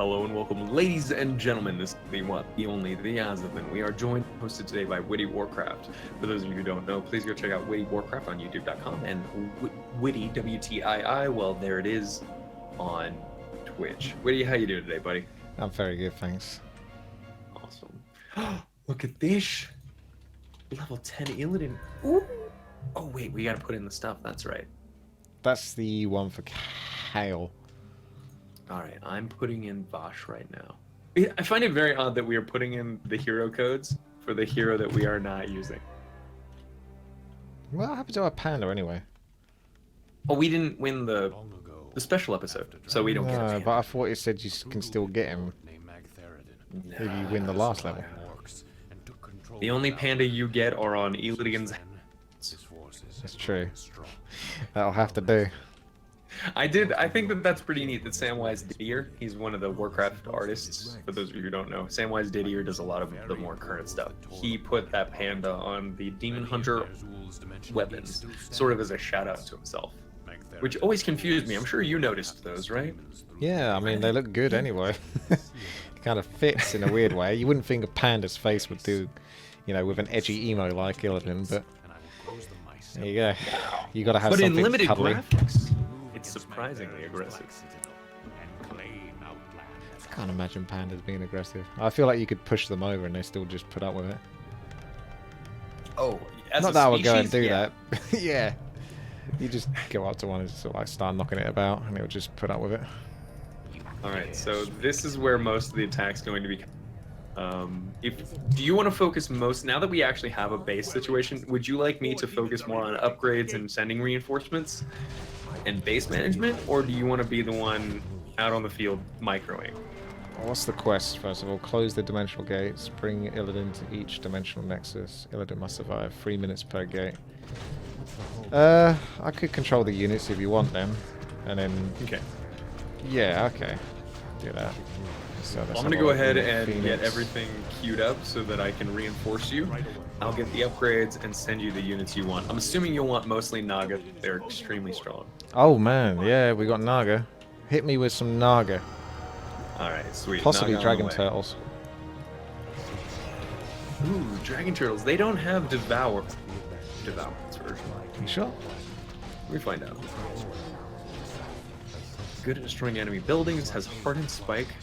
Hello and welcome, ladies and gentlemen. This is the one, the only, the Azathan. We are joined, hosted today by Witty Warcraft. For those of you who don't know, please go check out Witty Warcraft on YouTube.com and Witty WTII. Well, there it is on Twitch. Witty, how you doing today, buddy? I'm very good, thanks. Awesome. Look at this. Level 10 Illidan. Ooh. Oh wait, we gotta put in the stuff. That's right. That's the one for Kale. Alright, I'm putting in Vosh right now. I find it very odd that we are putting in the hero codes for the hero that we are not using. What happened to our panda anyway? Oh, we didn't win the special episode, so we don't get No, it. but I thought it said you can still get him if you win the last level. The only panda you get are on Illidan's. That's true. That'll have to do. I think that that's pretty neat that Samwise Didier, he's one of the Warcraft artists, for those of you who don't know. Samwise Didier does a lot of the more current stuff. He put that panda on the Demon Hunter weapons, sort of as a shout out to himself. Which always confused me. I'm sure you noticed those, right? Yeah, I mean, they look good anyway. It kind of fits in a weird way. You wouldn't think a panda's face would do, you know, with an edgy emo like Illidan, but there you go. You gotta have but something in limited cuddly. graphics, it's surprisingly aggressive. I can't imagine pandas being aggressive. I feel like you could push them over and they still just put up with it. Oh, as Not a that I would go and species, do yeah. that. Yeah. You just go up to one and just sort of like start knocking it about and it'll just put up with it. Alright, so this is where most of the attack's going to be. Do you want to focus most, now that we actually have a base situation, would you like me to focus more on upgrades and sending reinforcements and base management, or do you want to be the one out on the field microing? What's the quest, first of all? Close the dimensional gates, bring Illidan to each dimensional nexus. Illidan must survive 3 minutes per gate. I could control the units if you want them, and then... Okay. Yeah, okay. Do that. So I'm going to go ahead and get everything queued up so that I can reinforce you. I'll get the upgrades and send you the units you want. I'm assuming you'll want mostly Naga. They're extremely strong. Oh man, yeah, we got Naga. Hit me with some Naga. Alright, sweet. Possibly Naga on Dragon the way. Turtles. Ooh, Dragon Turtles. They don't have Devourance version. You sure? Let me find out. Good at destroying enemy buildings, has hardened spiked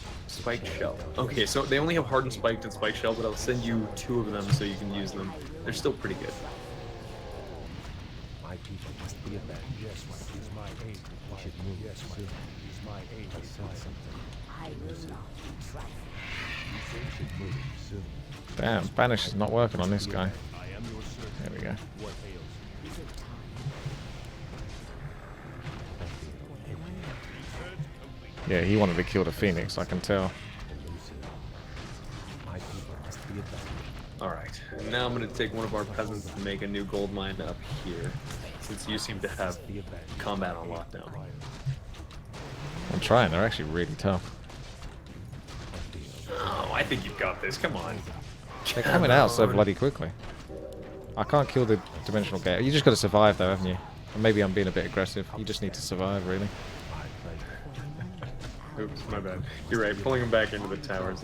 shell. Okay, so they only have hardened spiked and spiked shell, but I'll send you 2 of them so you can use them. They're still pretty good. My people must be avenged. Yes, use my aid. We should move. Yes, use my aid. I said something. I will not try. You should move soon. Damn, Banish is not working on this guy. I am your servant. There we go. What ails you? Yeah, he wanted to kill the Phoenix, I can tell. My people must be avenged. Alright, now I'm going to take one of our peasants and make a new gold mine up here, since you seem to have combat on lockdown. I'm trying, they're actually really tough. Oh, I think you've got this, come on. They're coming out so bloody quickly. I can't kill the dimensional gate. You just got to survive though, haven't you? And maybe I'm being a bit aggressive. You just need to survive, really. Oops, my bad. You're right, pulling him back into the towers.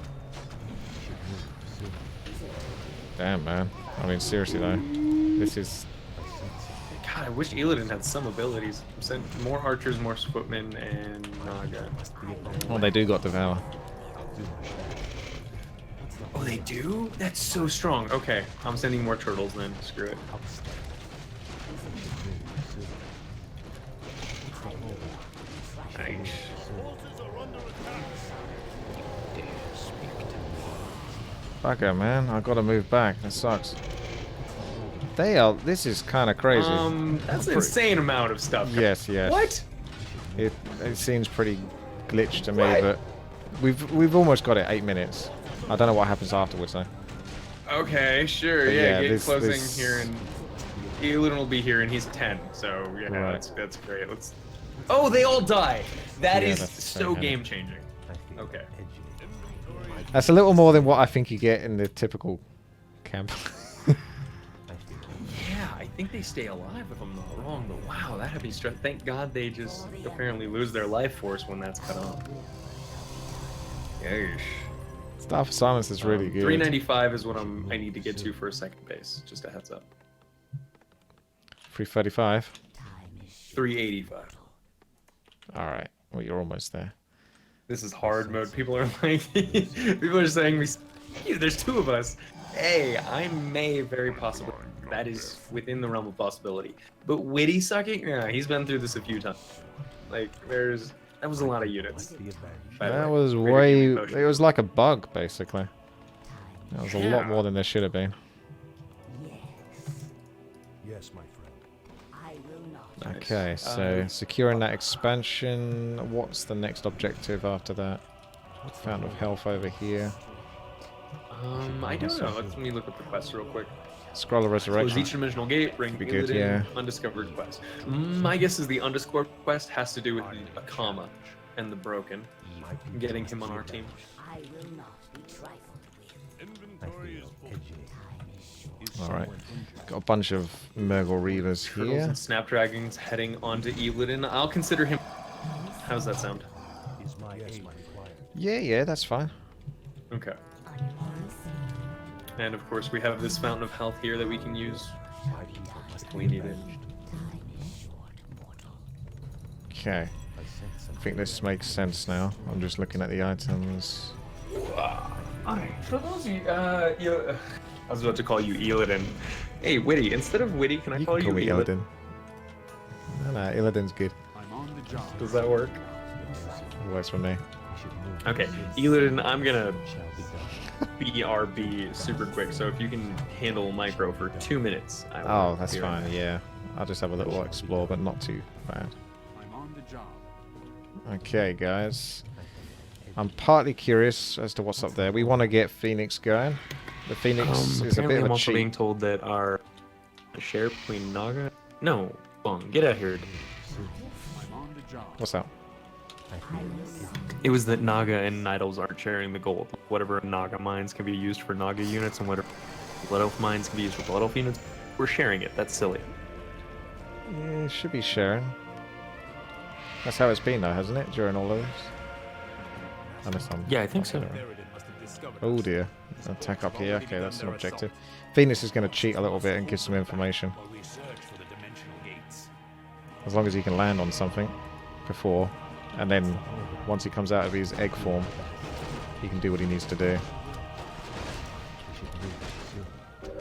Damn, man. I mean, seriously though. This is... God, I wish Illidan had some abilities. Send more archers, more footmen, and Naga. Oh, they do got Devour. Oh, they do? That's so strong. Okay, I'm sending more turtles then. Screw it. Nice. Bugger, man. I gotta move back. That sucks. They are... This is kind of crazy. That's an insane amount of stuff. Yes, yes. What? It seems pretty glitched to me, What? but we've almost got it. 8 minutes. I don't know what happens afterwards though. Okay, sure. But Yeah, yeah, get this- closing this- here, and Illidan will be here, and he's 10. So yeah, Right. that's great. Let's. Oh, they all die. That Yeah, is that's so so game changing. I feel Okay. edgy. That's a little more than what I think you get in the typical camp. I feel Yeah, I think they stay alive if I'm not wrong. But wow, that'd be stress. Thank God they just apparently lose their life force when that's cut off. Yeesh. Staff of Silence is really good. 395 is what I need to get to for a second base. Just a heads up. 335. 385. Alright, well, you're almost there. This is hard mode. People are like, people are saying, there's two of us. Hey, I may very possibly. That is within the realm of possibility. But Witty sucking? Yeah, he's been through this a few times. Like, that was a lot of units. by the That way. was Way to way... give me motion. It was like a bug, basically. That was a lot Yeah. more than there should have been. Yes, my friend. Nice. Okay, so securing that expansion. What's the next objective after that? Fountain of Health over here. I don't know. Let me look up the quest real quick. Scroll of Close Resurrection. each dimensional gate, bring Be good, Illidan, yeah. undiscovered quest. My guess is the undiscovered quest has to do with the Akama and the Broken. Getting him on our team. I will not be trifled with. I feel edgy. Alright. Got a bunch of Murgle Reavers Turtles here. and Snapdragons heading onto Illidan. I'll consider him. How's that sound? Is my aid required? Yeah, that's fine. Okay. And of course, we have this Fountain of Health here that we can use. My people must if be we need it. avenged. Okay. I sense some I think this makes sense now. I'm just looking at the items. For those of you, I was about to call you Illidan. Hey, Witty, instead of Witty, can I You call can you call me Illidan? Illidan. No, Illidan's good. Does that work? It works for me. we should move. Okay, Illidan, I'm gonna Shall be done. BRB super quick, so if you can handle micro for 2 minutes, I will Oh, that's be fine, right yeah. I'll just have a little explore, but not too bad. Okay, guys. I'm partly curious as to what's up there. We want to get Phoenix going. The Phoenix is a apparently bit of I'm a also being cheat. told that our share between Naga. No, Bong, get out here. What's that? I feel edgy. It was that Naga and Nidals aren't sharing the gold. Whatever Naga mines can be used for Naga units, and whatever Blood Elf mines can be used for Blood Elf units. We're sharing it. That's silly. Yeah, should be sharing. That's how it's been, though, hasn't it? During all of this. Unless I'm... Yeah, I think so. Oh dear. Attack up here. Okay, that's an objective. Phoenix is going to cheat a little bit and give some information. As long as he can land on something before. And then, once he comes out of his egg form, he can do what he needs to do. We should move soon.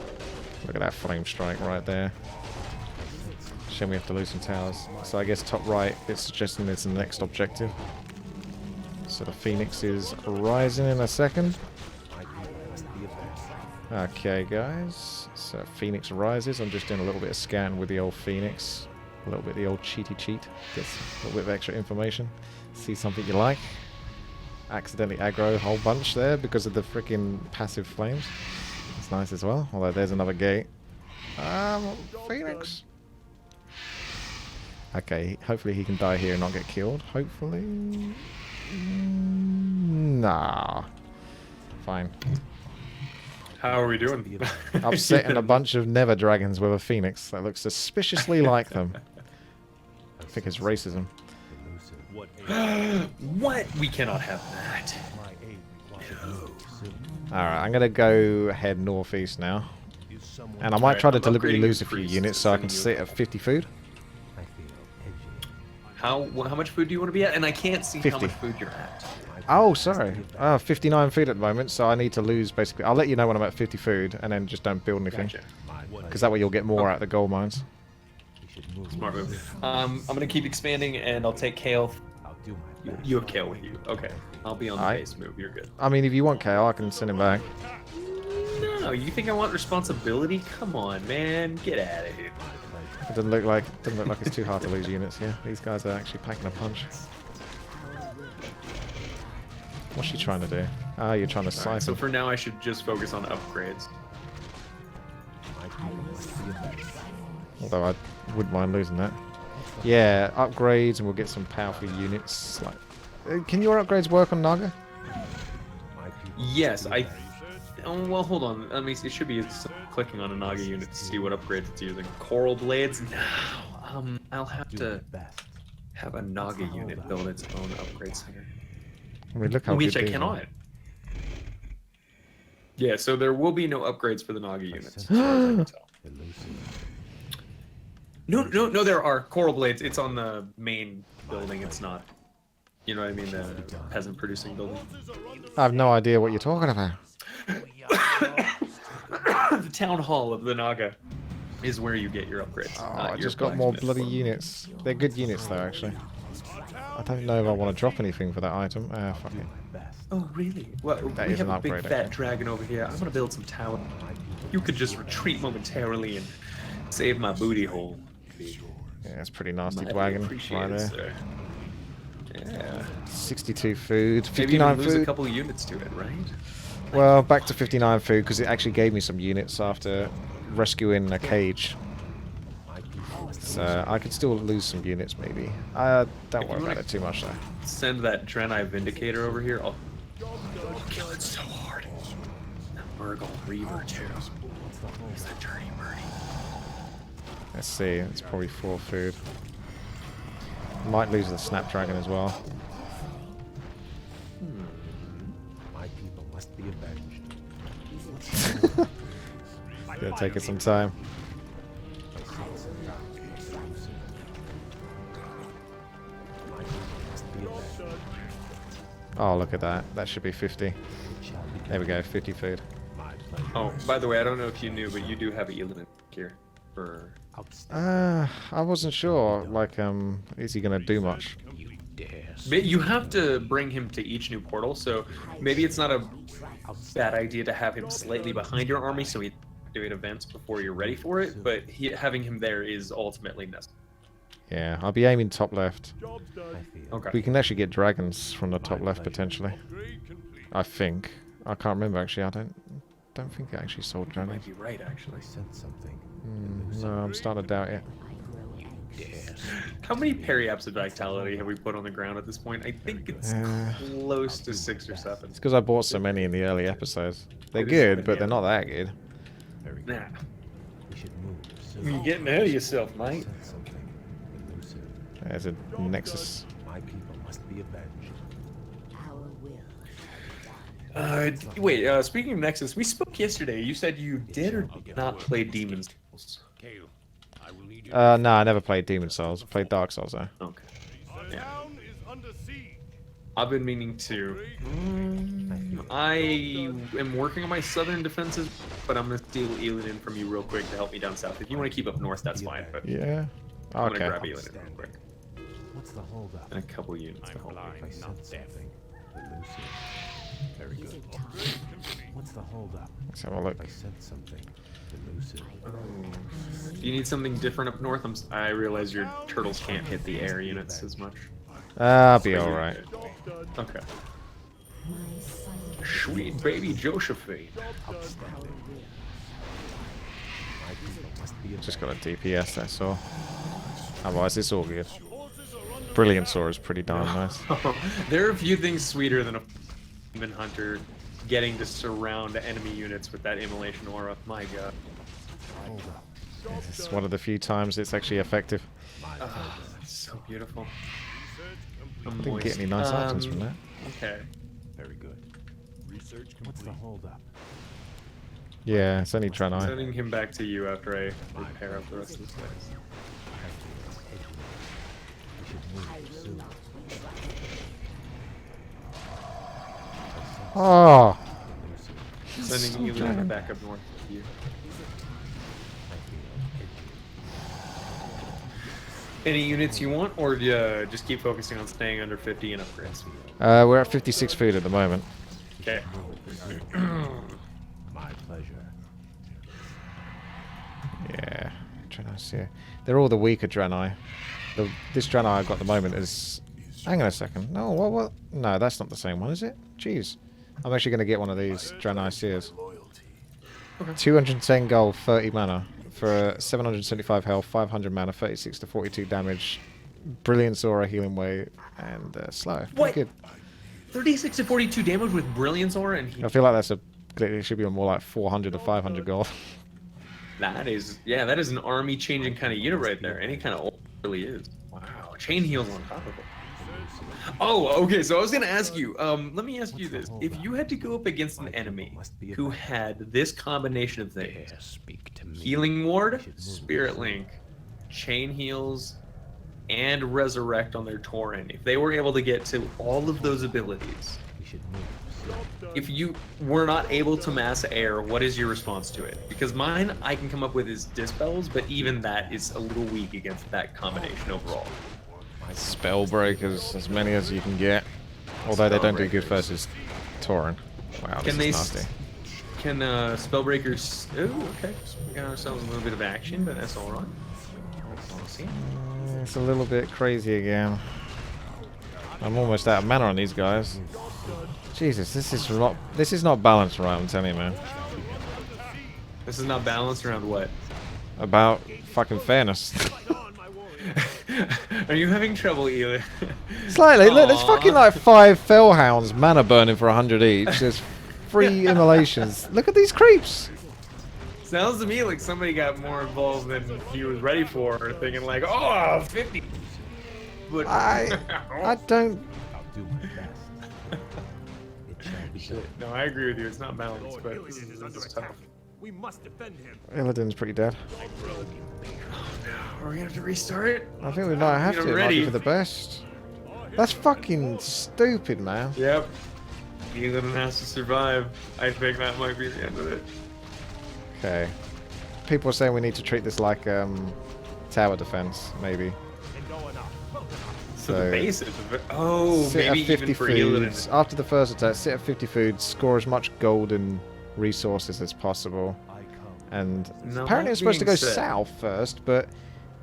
Look at that flame strike right there. Shame we have to lose some towers. So I guess top right, it's suggesting it's the next objective. So the Phoenix is rising in a second. My people must be avenged. Okay, guys. So Phoenix rises. I'm just doing a little bit of scan with the old Phoenix. A little bit of the old cheaty cheat. Gets a little bit of extra information. See something you like. Accidentally aggro a whole bunch there because of the freaking passive flames. It's nice as well. Although there's another gate. Phoenix. Okay, hopefully he can die here and not get killed. Hopefully. Nah. Fine. How are we doing? Upsetting a bunch of Nether Dragons with a Phoenix that looks suspiciously like them. I think it's racism. Elusive. What? We cannot have that. My aid required. Soon. Alright, I'm going to go head northeast now. Is someone And I might Alright, try to I'm deliberately upgrading lose the a few priest, units so I can sending sit you- at 50 food. I feel edgy. How much food do you want to be at? And I can't see how 50. much food you're at. Oh, sorry. 59 food at the moment, so I need to lose basically. I'll let you know when I'm at 50 food and then just don't build anything. Gotcha. Because that way you'll get more out of the gold mines. We should move. Smart move. I'm gonna keep expanding, and I'll take Kale. I'll do my best. You have Kale with you. Okay. I'll be on the Aight. base move. You're good. I mean, if you want KO, I can send him back. No, you think I want responsibility? Come on, man. Get out of here. It doesn't look like it's too hard to lose units here. These guys are actually packing a punch. What's she trying to do? Ah, you're trying to Alright, siphon. so for now, I should just focus on upgrades. My people must be avenged. Although I wouldn't mind losing that. Yeah, upgrades and we'll get some powerful units. Like, can your upgrades work on Naga? My people Yes, I. Oh, well, hold on. Let me see. It should be clicking on a Naga unit to see what upgrades it's using. Coral blades? No. I'll have do to my best. have a Naga unit build its own upgrade center. I mean, look how Which good I these are. cannot. Yeah, so there will be no upgrades for the Naga units. sense as far as I can tell. Elusive. No, there are Coral Blades. It's on the main building. It's not. You know what I mean? The peasant producing building. I have no idea what you're talking about. The town hall of the Naga is where you get your upgrades. Oh, not I your just got more blacksmith. bloody units. They're good units though, actually. I don't know if I want to drop anything for that item. Fuck it. Best. Oh, really? Well, That we is have an a big upgrade, fat actually. dragon over here. I'm gonna build some tower. You could just retreat momentarily and save my booty hole. Yeah, it's pretty nasty Mighty wagon right appreciated, there. sir. Yeah. 62 food, Maybe even 59 lose a food. couple units to it, right? Well, back to 59 food because it actually gave me some units after rescuing a cage. So I could still lose some units maybe. Don't If worry you about wanna- it too much though. Send that Draenei Vindicator over here. I'll kill it so hard. That Murgle Reaver too. He's a dirty birdie. Let's see, it's probably 4 food. Might lose the Snapdragon as well. My people must be avenged. Gonna take it some time. My people must be avenged. Oh, look at that. That should be 50. It shall be There we go, 50 food. my pleasure. Oh, by the way, I don't know if you knew, but you do have Elin here. For Outstanding. I wasn't sure. Like, is he gonna do much? You dare. But you have to bring him to each new portal, so maybe it's not a bad idea to have him slightly behind your army so he activate events before you're ready for it, but having him there is ultimately necessary. Yeah, I'll be aiming top left. I feel. Okay. We can actually get dragons from the top left potentially. I think. I can't remember actually. I don't think I actually sold You dragons. might be right, actually. I sense something. No, I'm starting to doubt it. Dare. How many periapts of vitality have we put on the ground at this point? I think it's close to 6 or 7. It's because I bought so many in the early episodes. They're It is good, good, but yeah. they're not that good. Very good. Nah. We should move soon. You're getting ahead of yourself, I mate. sense something. Elusive. There's a Nexus. My people must be avenged. Our will. Wait, speaking of Nexus, we spoke yesterday. You said you did or did not play Demon's Souls. No, I never played Demon Souls. I played Dark Souls though. Okay. Yeah. I've been meaning to. I am working on my southern defenses, but I'm gonna steal Elin from you real quick to help me down south. If you want to keep up north, that's fine. But Yeah. I'm gonna Okay. grab Elin real quick What's the holdup? and a couple units to help me. If I sense something. Elusive. Very good. What's the holdup? Let's have a look. If I sense something. Elusive. Do you need something different up north? I realize your turtles can't hit the air units as much. I'll be alright. Okay. My son. Sweet baby Josephine. Outstanding. My people must be avenged. Just got a DPS, that's all. Otherwise, it's all good. Brilliant Sword is pretty darn nice. There are a few things sweeter than a demon hunter getting to surround enemy units with that immolation aura. My god. Holdup. It's one of the few times it's actually effective. Ah, it's so beautiful. Didn't get any nice items from that. Okay. Very good. What's the holdup? Yeah, it's only Draenei. Sending him back to you after I repair up the rest of this place. We should move soon. Oh! Elusive. Sending Elin back up north with you. I feel edgy. Any units you want, or just keep focusing on staying under 50 and upgrades? We're at 56 food at the moment. Okay. My pleasure. Yeah, Draenei's here. They're all the weaker Draenei. This Draenei I've got at the moment is... Hang on a second. No, what? No, that's not the same one, is it? Jeez. I'm actually going to get one of these Draenei Seers. 210 gold, 30 mana. For 775 health, 500 mana, 36 to 42 damage. Brilliant Aura, Healing Wave, and slow. Pretty What? good. 36 to 42 damage with Brilliance Aura, and I feel like that's it should be more like 400 to 500 gold. that is an army changing kind of unit right there. Any kind of ult really is. Wow, chain heals on top of it. Oh, okay. So I was gonna ask you. Let me ask you this: if you had to go up against an enemy who had this combination of things, Speak to me. Healing Ward, Spirit Link, Chain Heals, and Resurrect on their Tauren, if they were able to get to all of those abilities, We should move. if you were not able to mass air, what is your response to it? Because mine, I can come up with is Dispels, but even that is a little weak against that combination overall. Spell breakers, as many as you can get. Although they don't do good versus Tauren. Wow, this Can they is nasty. Can Spellbreakers... Oh, okay. We got ourselves a little bit of action, but that's alright. It's a little bit crazy again. I'm almost out of mana on these guys. Jesus, this is not balanced right, I'm telling you, man. This is not balanced around what? About fucking fairness. Are you having trouble, Eli? Slightly. Look, there's Aw. fucking like 5 Fellhounds mana burning for 100 each. There's 3 immolations. Look at these creeps. Sounds to me like somebody got more involved than he was ready for, thinking like, oh, 50. But I don't. I'll do my best. It shall be done. no, I agree with you. It's not balanced, but this is just tough. We must defend him. Illidan's pretty dead. Are we gonna have to restart? I think we might have to. I'm It might ready. be for the best. That's fucking stupid, man. Yep. Elon has to survive. I think that might be the end of it. Okay. People are saying we need to treat this like tower defense, maybe. And going up. So So- the base is oh, Sit maybe at 50 even for Elon. foods. After the first attack, sit at 50 foods, score as much gold and resources as possible. I come. And Now, apparently that it's supposed to go being said- south first, but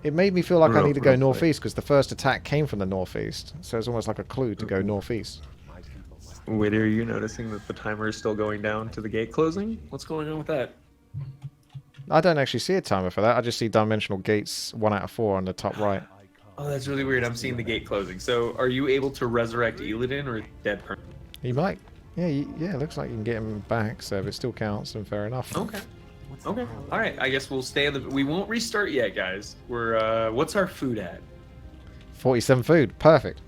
it made me feel like I need to go Roughly. northeast because the first attack came from the northeast. So it's almost like a clue to go northeast. My people must Wait, are you noticing that the timer is still going down to the gate closing? What's going on with that? I don't actually see a timer for that. I just see dimensional gates 1 out of 4 on the top right. Oh, that's really weird. I'm seeing the gate closing. So, are you able to resurrect Illidan or dead permanently? You might. Yeah, yeah, it looks like you can get him back, so if it still counts, then fair enough. Okay. Okay. All right. I guess we'll stay in the. We won't restart yet, guys. We're. What's our food at? 47 food. Perfect.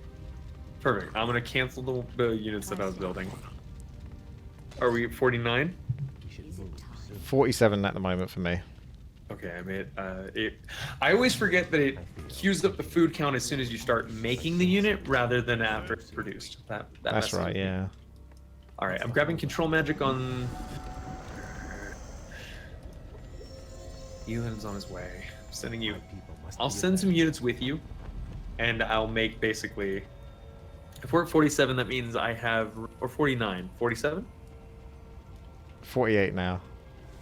Perfect. I'm gonna cancel the units that I was building. Are we at 49? we should move. 47 at the moment for me. Okay, I made it. I always forget that it queues up the food count as soon as you start making the unit, rather than after it's produced. That That's messes right, with me. yeah. All right, I'm grabbing control magic on. Elan's on his way. I'm sending you. People must I'll be send some units with you, and I'll make basically. If we're at 47, that means I have or 49, 47, 48 now.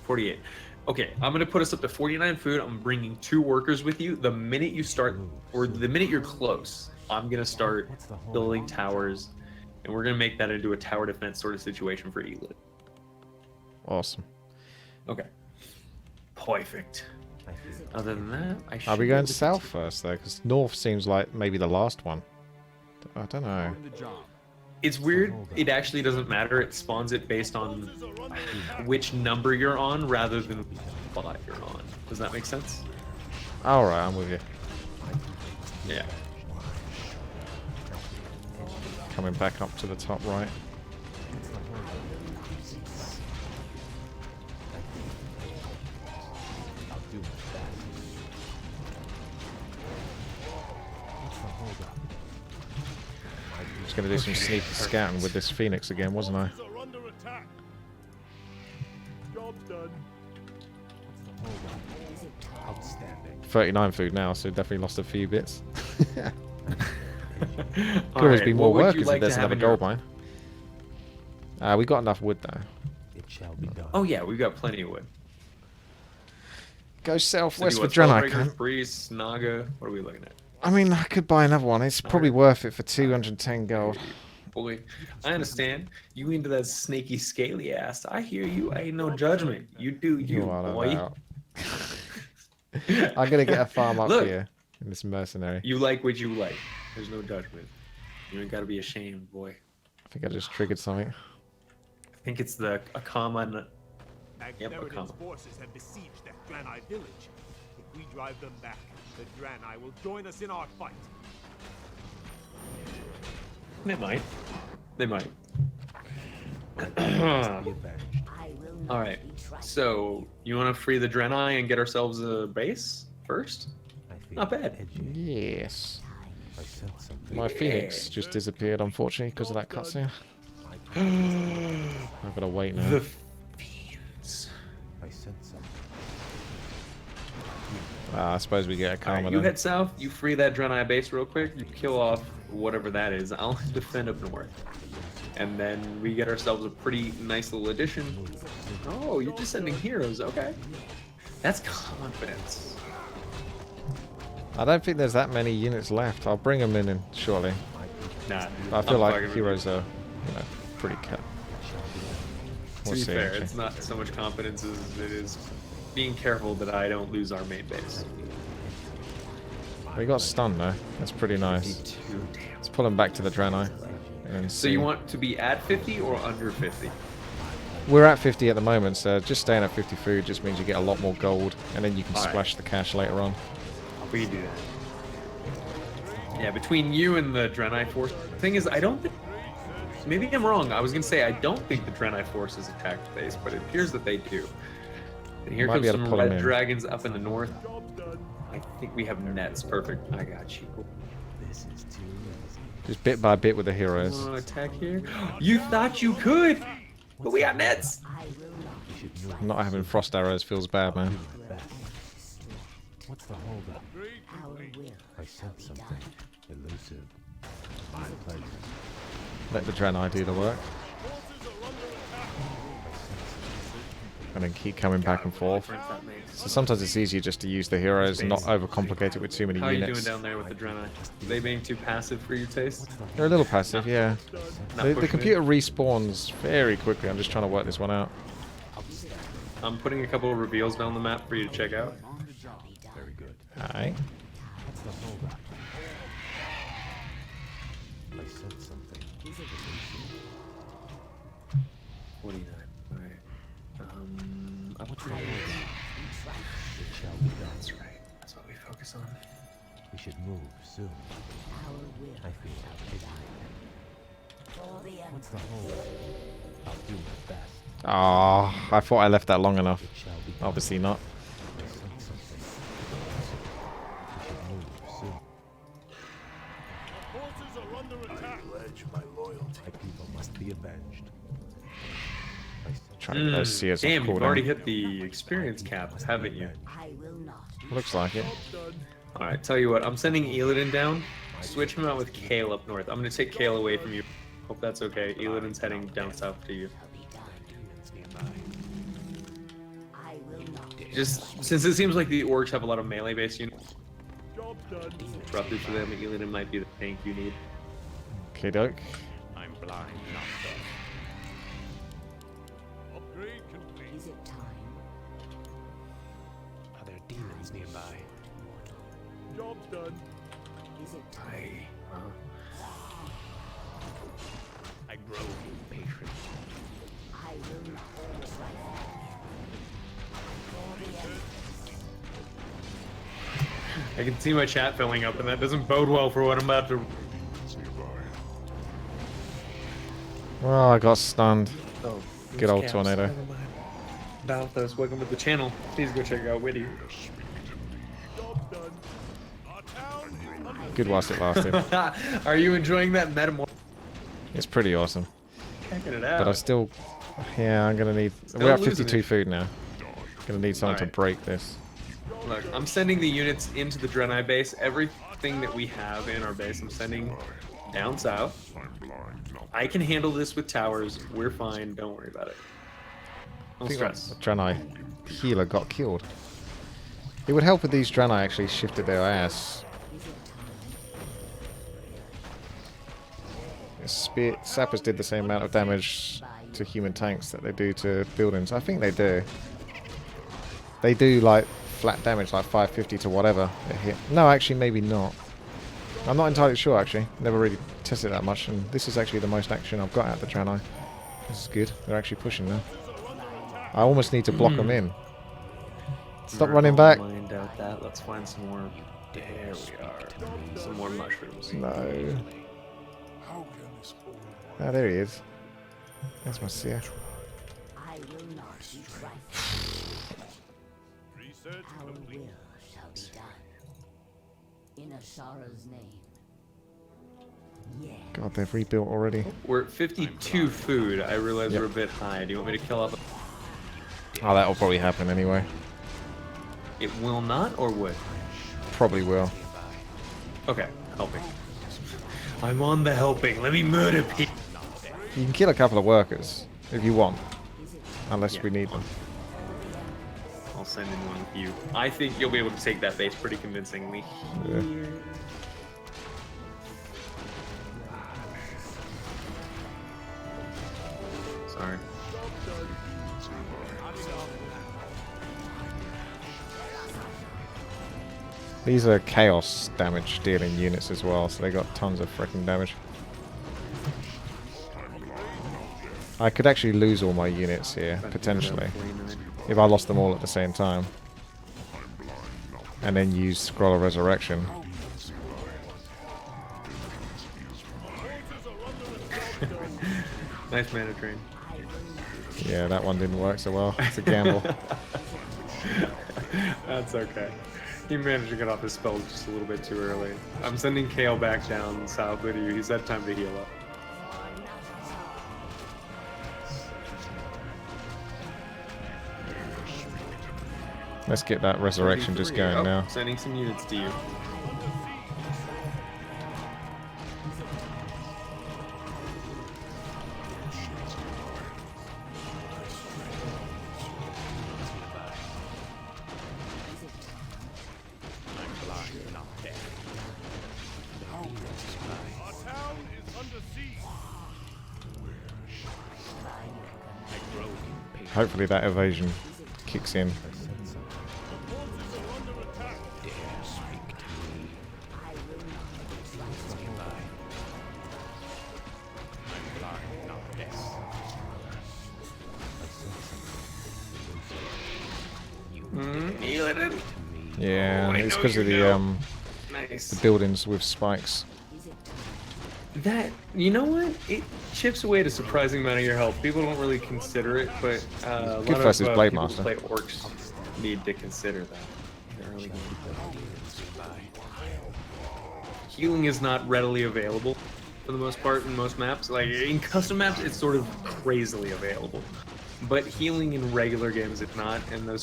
48. Okay, I'm gonna put us up to 49 food. I'm bringing 2 workers with you. The minute you start, or the minute you're close, I'm gonna start What's the whole building towers, and we're gonna make that into a tower defense sort of situation for Elid. Awesome. Okay. Perfect. I feel Other than that, I should Are we be going able to south first, though? Because north seems like maybe the last one. I don't know. It's weird. It actually doesn't matter. It spawns it based on which number you're on rather than what spot you're on. Does that make sense? Alright, I'm with you. Yeah. Coming back up to the top right. I'll do my best. What's the hold up? Just going to do some sneaky scouting with this Phoenix again, wasn't I? Are under attack. Job's done. What's the hold up? Outstanding. 39 food now, so definitely lost a few bits. Could All always right, be more what would workers you if like there's to have another in your- gold mine. We got enough wood though. It shall be done. Oh yeah, we've got plenty of wood. Go So southwest do with you want Draenei, Spellbreaker, cunt. Priest, Naga? What are we looking at? I mean, I could buy another one. It's probably worth it for 210 gold. Boy, I understand. You into that snaky, scaly ass. I hear you. Ain't no judgment. You do you, What boy. about? I'm gonna get a farm up Look. here in this mercenary. You like what you like. There's no judgment. You ain't gotta be ashamed, boy. I think I just triggered something. I think it's a common. Magneridon's come. forces have besieged that Draenei village. If we drive them back, the Draenei will join us in our fight. They might. They might. Be avenged. I will not All right. be trifled. So you want to free the Draenei and get ourselves a base first? I feel Not bad. edgy. Yes. I sense something. My Phoenix just disappeared, unfortunately, because of that cutscene. I've got to wait now. The fiends. I sense something. I suppose we get a All right, karma you then. head south. You free that Draenei base real quick. You kill off whatever that is. I'll defend up north, and then we get ourselves a pretty nice little addition. Oh, you're just sending heroes. Okay, that's confidence. I don't think there's that many units left. I'll bring them in shortly. Nah, But I feel I'm like fucking with heroes are, pretty cut. To We'll be see, fair, actually. it's not so much confidence as it is being careful that I don't lose our main base. We got stunned though. That's pretty nice. Too damn. Let's pull them back to the Draenei. And So you want to be at 50 or under 50? We're at 50 at the moment, so just staying at 50 food just means you get a lot more gold, and then you can Alright. splash the cash later on. We can do that. Yeah, between you and the Draenei force. The thing is, I don't think. Maybe I'm wrong. I was gonna say I don't think the Draenei force has attacked the base, but it appears that they do. And here Might comes be able to some pull 'em red in. dragons up in the north. I think we have nets. Perfect. I got you. This is too easy. Just bit by bit with the heroes. Want to attack here? You thought you could, but we got nets. I will not We should be move. trifled. Not having frost arrows feels bad, man. Best. What's the holdup? Our will I sense something elusive. My pleasure. Let the Draenei do the work. And then keep coming back and forth. So sometimes it's easier just to use the heroes and not overcomplicate it with too many How are you doing units. down there with the Draenei? Are they being too passive for your taste? They're a little passive, yeah. Not The pushing computer respawns very quickly. I'm just trying to work this one out. it? I'm putting a couple of reveals down the map for you to check out. Very good. Alright. What's the holdup? I sense something elusive. What do you know? Alright. What's the Upgrade. holdup? It shall be done. That's right. That's what we focus on. We should move soon. Our will I feel edgy. for the What's the holdup? I'll do my best. Ah, I thought I left that long enough. It shall be done. Obviously not. I sense something elusive. We should move soon. Forces are under attack. Pledge my loyalty. My people must be avenged. I sense Trying to get those CS off Damn, you've cooldown. already hit the experience cap, haven't you? I will not. Looks like it. Alright, tell you what, I'm sending Illidan down. Switch him out with Kale up north. I'm gonna take Kale away from you. Hope that's okay. Illidan's heading down south to you. Shall be done. I will not. Just since it seems like the orcs have a lot of melee based units, Job done. roughly for them, Illidan might be the tank you need. Okay, doke. I'm blind, not deaf. Upgrade complete. Is it time? Are there demons nearby? Job done. Is it time? I grow impatient. I will not be trifled. For the Empress. I can see my chat filling up, and that doesn't bode well for what I'm about to. Well, I got stunned. Oh, Good old tornado. Balthus, welcome to the channel. Please go check out Witty. Job done. Our town is under Good whilst it lasted. Are you enjoying that metamorph? It's pretty awesome. Checking it out. But I still... Yeah, I'm going to need... Still We're at losing 52 it. food now. Going to need someone to Alright. break this. Look, I'm sending the units into the Draenei base. Everything that we have in our base, I'm sending down south. I can handle this with towers. We're fine. Don't worry about it. I No think stress. that Draenei healer got killed. It would help if these Draenei actually shifted their ass. Spear sappers did the same amount of damage to human tanks that they do to buildings. I think they do. They do like flat damage, like 550 to whatever they hit. No, actually, maybe not. I'm not entirely sure. Actually, never really tested that much, and this is actually the most action I've got at the Draenei. This is good. They're actually pushing now. I almost need to block them in. Stop running back. Mind out that. Let's find some more. There we are. Some more mushrooms. No. How can Oh, there he is. There's my seer. I will not be trifled. Research Our complete. will shall be done. In Ashara's name. Yes. God, they've rebuilt already. We're at 52 food. I realize we're a bit high. Do you want me to kill off? Oh, that'll probably happen anyway. It will not, or would? Probably will. Okay, helping. I'm on the helping. Let me murder people. You can kill a couple of workers if you want. Unless Yeah. we need them. I'll send in one with you. I think you'll be able to take that base pretty convincingly. Yeah. Here. Sorry. These are chaos damage dealing units as well, so they got tons of freaking damage. I could actually lose all my units here, potentially, if I lost them all at the same time. And then use Scroll of Resurrection. Nice mana train. Yeah, that one didn't work so well. It's a gamble. That's okay. He managed to get off his spells just a little bit too early. I'm sending Kale back down south with you. He's had time to heal up. Let's get that resurrection just going Oh, now. Sending some units to you. Our town is under siege. Hopefully that evasion kicks in. Forces are under attack. Eladin. Yeah, Oh, I it's know because you of the know. Nice. the buildings with spikes. That, you know what? It chips away at a surprising amount of your health. People don't really consider it, but a lot Good versus of Blade people Master. who play orcs need to consider that. in the early game. Healing is not readily available for the most part in most maps. Like in custom maps, it's sort of crazily available. But healing in regular games, if not, and those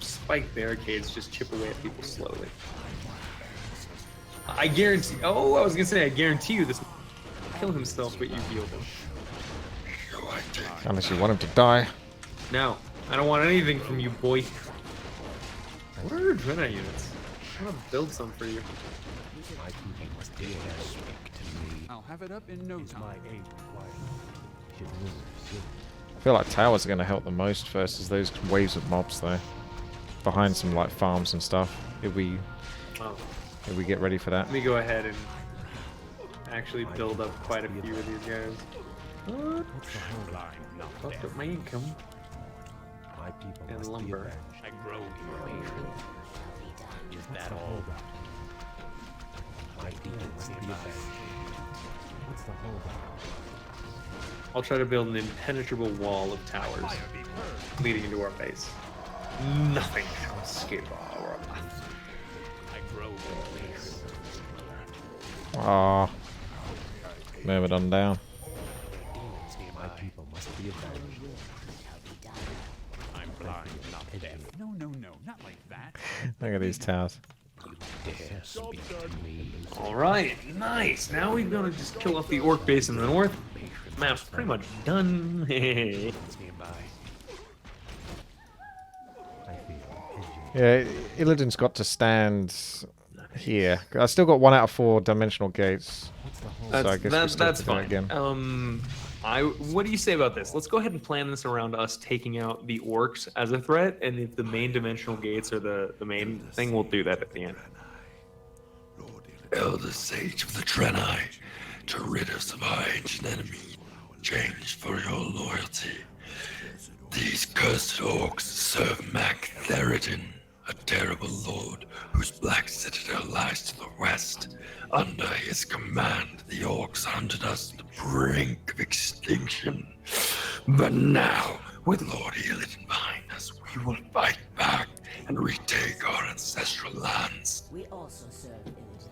spike barricades just chip away at people slowly. I guarantee. Oh, I was gonna say, I guarantee you this will kill himself, but you healed him. Unless you want him to die. No, I don't want anything from you, boy. What are your Dreadnought units? I want to build some for you. I'll have it up in no time. I feel like towers are going to help the most versus those waves of mobs though. Behind some like farms and stuff. If we Oh, get ready for that. let me go ahead and actually build up quite a few of these guys. What? Fucked up my income My people and must be lumber. avenged. I grow impatient. Is that What's the all? holdup? My people must be avenged. What's the holdup? I'll try to build an impenetrable wall of towers Fire be heard. leading into our base. Nothing shall escape our path. I grow impatient. Ah, Myrmidon down. My people must be avenged. I'm blind, not deaf. No, no, no, not like that. Look at these towers. Job done. All right, nice. Now we've got to just kill off the orc base in the north. Map's pretty much done. I feel edgy. Yeah, Illidan's got to stand here. I still got 1 out of 4 dimensional gates. What's the holdup? So I guess we That's still have to do it fine. again. What do you say about this? Let's go ahead and plan this around us taking out the orcs as a threat, and if the main dimensional gates are the main thing, we'll do that at the end. Elder Sage of the Draenei, to rid us of our ancient enemy, change for your loyalty. These cursed orcs serve Mac Theridin, a terrible lord whose black citadel lies to the west. Under his command, the orcs hunted us to the brink of extinction. But now, with Lord Illidan behind us, we will fight back and retake our ancestral lands. We also serve Illidan.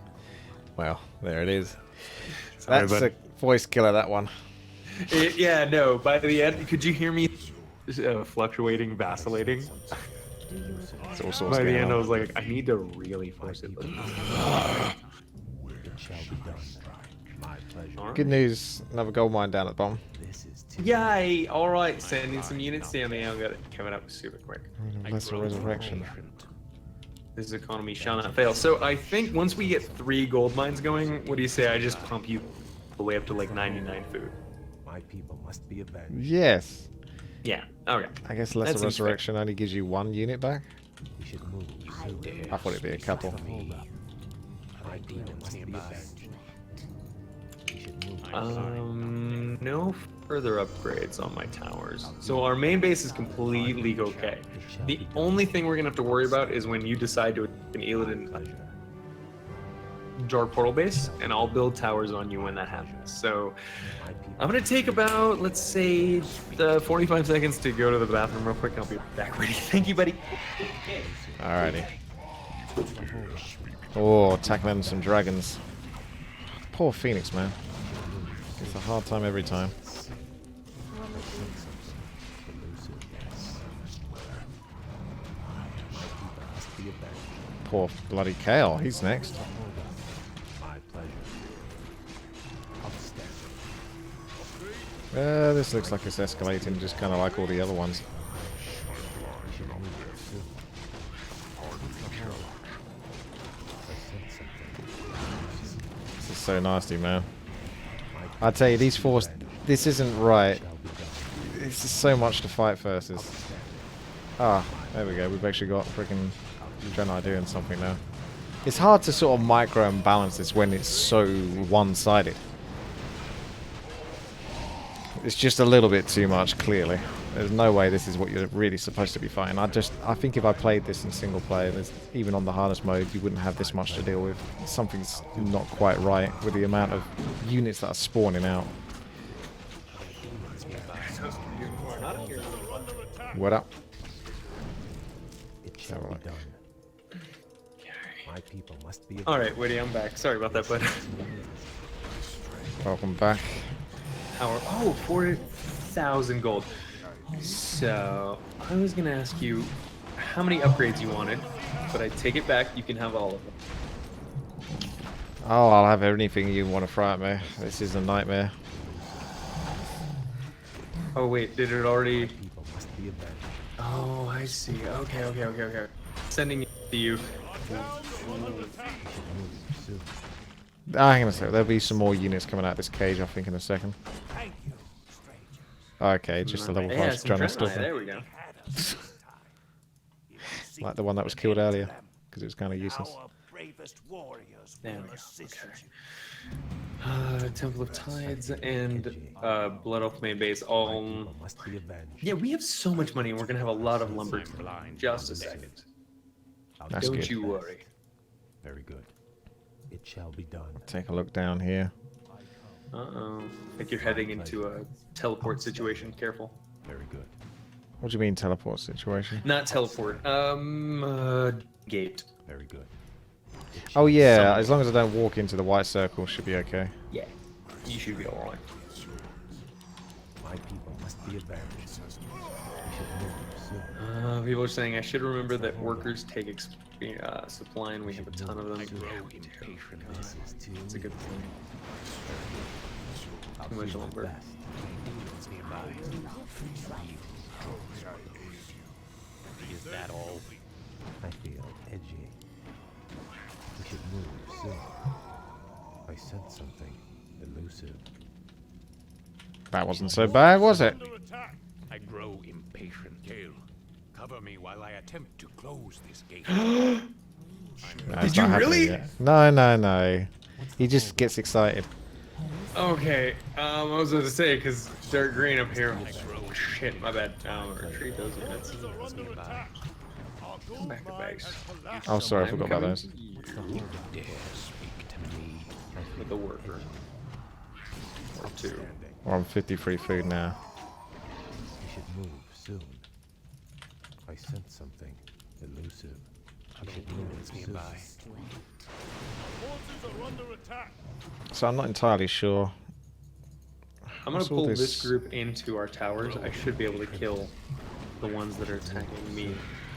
Well, there it is. Sorry, That's bud. a voice killer, that one. Yeah, no. By the end, could you hear me fluctuating, vacillating? It's all sorts By the going end, on. I was like, I need to really force it. It shall be done. My pleasure. Good news, another gold mine down at the bottom. This is too Yay! All right, sending some units down there. I've got it coming up super quick. Lesser resurrection. This economy shall not fail. So I think once we get 3 gold mines going, what do you say? I just pump you all the way up to like 99 food. My people must be avenged. Yes. Yeah. Okay. I guess That lesser seems fair. resurrection only gives you 1 unit back. We should move soon. I thought it'd be a couple. Hold up. My people must be avenged. We should move. No further upgrades on my towers. So our main base is completely okay. The only thing we're gonna have to worry about is when you decide to an Illidan Pleasure. dark portal base, and I'll build towers on you when that happens. So My people. I'm gonna take about, let's say, 45 seconds to go to the bathroom real quick. I'll be back ready. Thank you, buddy. Alrighty. Oh, tackling some dragons. Poor Phoenix, man. It's a hard time every time. Must be avenged. Poor bloody Kale. He's next. My pleasure. Outstanding. This looks like it's escalating, just kind of like all the other ones. We should move soon. I sense something. This is so nasty, man. I tell you, these four. This isn't right. Shall be done. This is so much to fight versus. Ah, there we go. We've actually got freaking Draenei doing something now. It's hard to sort of micro and balance this when it's so one-sided. It's just a little bit too much, clearly. There's no way this is what you're really supposed to be fighting. I think if I played this in single player, even on the hardest mode, you wouldn't have this much to deal with. Something's not quite right with the amount of units that are spawning out. What up? It shall be done. My people must be All right, Woody, I'm back. Sorry about that, bud. Welcome back. Oh, 4,000 gold. So I was gonna ask you how many upgrades you wanted, but I take it back. You can have all of them. Oh, I'll have anything you want to throw at me. This is a nightmare. Oh wait, did it already? people must be avenged. Oh, I see. Okay. Sending it to you. Soon. Hang on a sec. There'll be some more units coming out of this cage, I think, in a second. Okay, just a level Yeah, 5 some Draenei Draenei, Stalker. there we go. Like the one that was killed earlier, because it was kind of useless. There we go. Okay. Temple of Tides and Blood Elf main base all. People must be avenged. Yeah, we have so much money, and we're gonna have a lot of lumber. Just a second. That's Don't good. you worry. Very good. It shall be done. Take a look down here. Uh-oh. Like you're heading into a teleport situation. Careful. Very good. What do you mean teleport situation? Not teleport. Gate. Very good. Oh yeah, Someone- as long as I don't walk into the white circle, should be okay. Yeah. You should be alright. My people must be avenged. We should move soon. People are saying I should remember that workers take supply, and we have a ton of them. Yeah, we do. This is too. It's a good thing. I'll Too much do my lumber. best. Is that all? I feel edgy. We should move soon. I sense something elusive. That wasn't so bad, was it? Under attack. I grow impatient. Gale, cover me while I attempt to close this gate. No, it's Did you not happening really? yet. No. He just gets excited. Okay, I was about to say, because Dark Green up here. Oh, shit, my bad. Retreat those units. Are under attack. Come back to base. Oh, sorry, I I'm forgot about coming those. to you Dare speak to me. with a worker. Or two. We're on 53 food now. We should move soon. I sense something elusive. We should move soon. Nearby. Forces are under attack. So I'm not entirely sure. I'm gonna What's all pull this? this group into our towers. I should be able to kill the ones that are attacking me.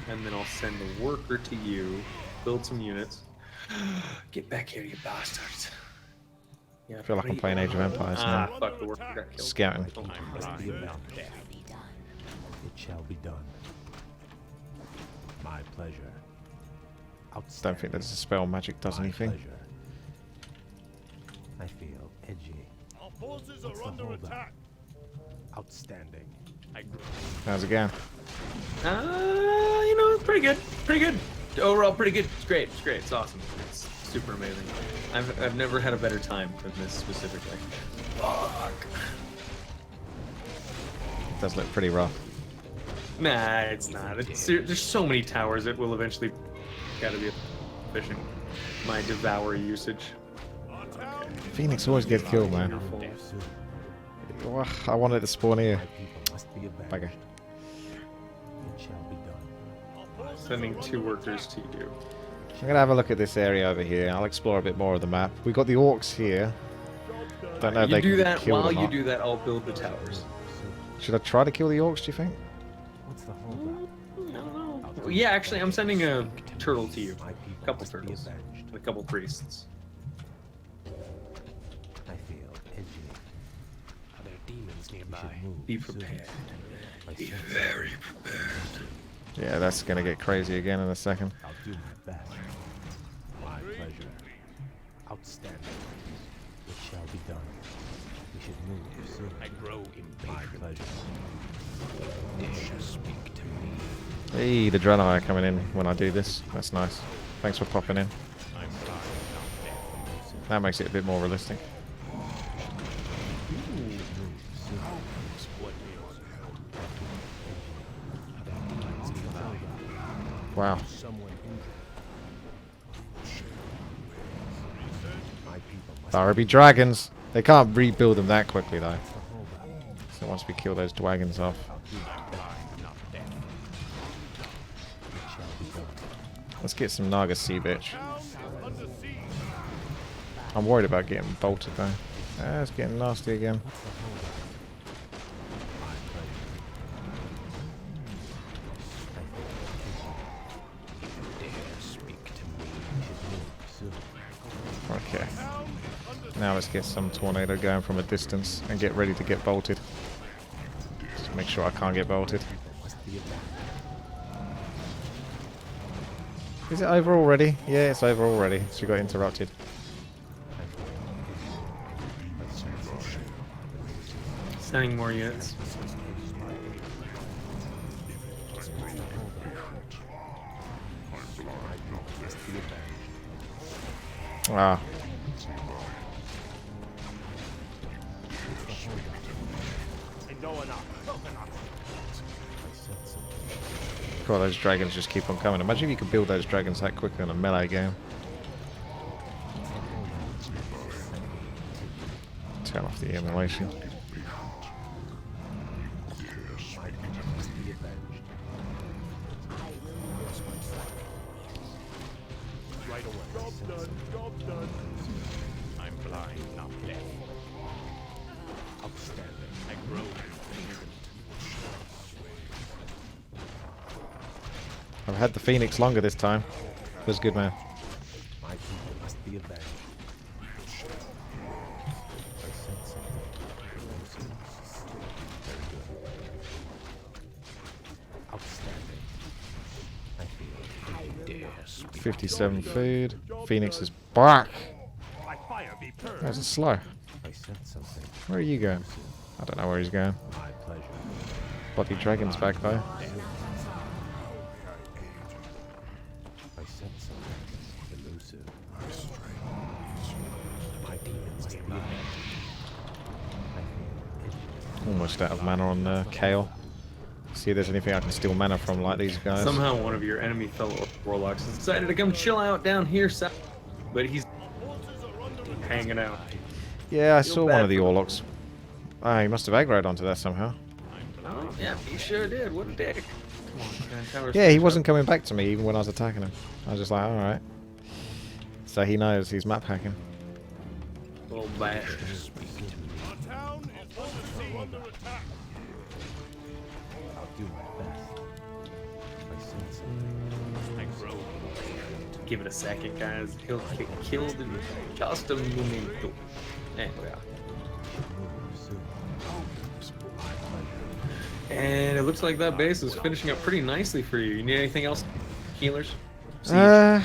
And then I'll send the worker to you, build some units. Get back here, you bastards. Yeah, I feel like I'm playing Age of Empires now. fuck, the worker got killed. Scouting. Oh, I'm blind. It shall be done. My pleasure. Don't think there's a spell magic does My anything. pleasure. I feel edgy. Our forces What's are the under holdup? attack. Outstanding. How's it going? You know, it's pretty good. Pretty good. Overall, pretty good. It's great. It's great. It's awesome. It's super amazing. I've never had a better time than this specifically. Fuck. It does look pretty rough. Nah, it's not. There's so many towers that will eventually gotta be efficient. My devour usage. Our town Phoenix always gets killed, man. Wonderful. Soon. Ugh, I wanted to spawn here. My people must be avenged. Bugger. It shall be done. our forces Sending are 2 under workers to you. I'm gonna have a look at this area over here. I'll explore a bit more of the map. We've got the orcs here. Don't know if You they do can that. kill While or you not. do that, I'll build the towers. Should I try to kill the orcs, do you think? What's the holdup? Well, yeah, actually, I'm sending a turtle to you. My people A couple must be turtles. avenged. And a couple priests. I feel edgy. Are there demons We nearby? should move Be soon. prepared. I sense Very prepared. Yeah, that's gonna get crazy again in a second. I'll do my best. My pleasure. Outstanding. It shall be done. We should move soon. I grow My impatient. pleasure. Dare speak to me. Hey, the Draenei are coming in when I do this. That's nice. Thanks for popping in. I'm blind, not deaf. That makes it a bit more realistic. Wow. Someone injured. My people must Barraby dragons. They can't rebuild them that quickly though. hold up. So once we kill those dragons off. Not deaf. It shall be done. Let's get some Naga sea bitch. town is under siege. I'm worried about getting bolted though. Ah, it's getting nasty again. What's the holdup? My pleasure. Dare speak to me. We should move soon. Okay. Town is under Now let's get some tornado going from a distance and get ready to get bolted. Just make sure I can't get bolted. People must be avenged. Is it over already? Yeah, it's over already. She got interrupted. Sending more units. Ah, God, those dragons just keep on coming. Imagine if you could build those dragons that quickly in a melee game. Turn off the emulation. job done. Job done. I'm blind, not deaf. Outstanding. I grow impatient. I've had the Phoenix longer this time. Feels good, man. My people must be avenged. I sense something. Very good. Outstanding. I feel Dare speak. 57 food. Phoenix is back. My fire be purged. There's a slow. I sense something. Where are you going? I don't know where he's going. My pleasure. Bloody dragon's back though. I sense something elusive. My demons must be avenged. I feel edgy. Almost out of mana on Kale. See if there's anything I can steal mana from, like these guys. Somehow one of your enemy fellow warlocks has decided to come chill out down here, but he's hanging out. Yeah, I Feel saw bad one of the for him. Orlocks. Ah, he must have aggroed onto that somehow. Oh, yeah, he sure did. What a dick. Come on, man, tower's Yeah, he finished wasn't up. coming back to me even when I was attacking him. I was just like, alright. So he knows he's map hacking. Little bastard. Our town is under attack. I'll do my best. If I sense something, I grow. Give it a second, guys. He'll get killed in just a momento. There we are. move soon. And it looks like that base is finishing up pretty nicely for you. You need anything else? Healers? Siege? A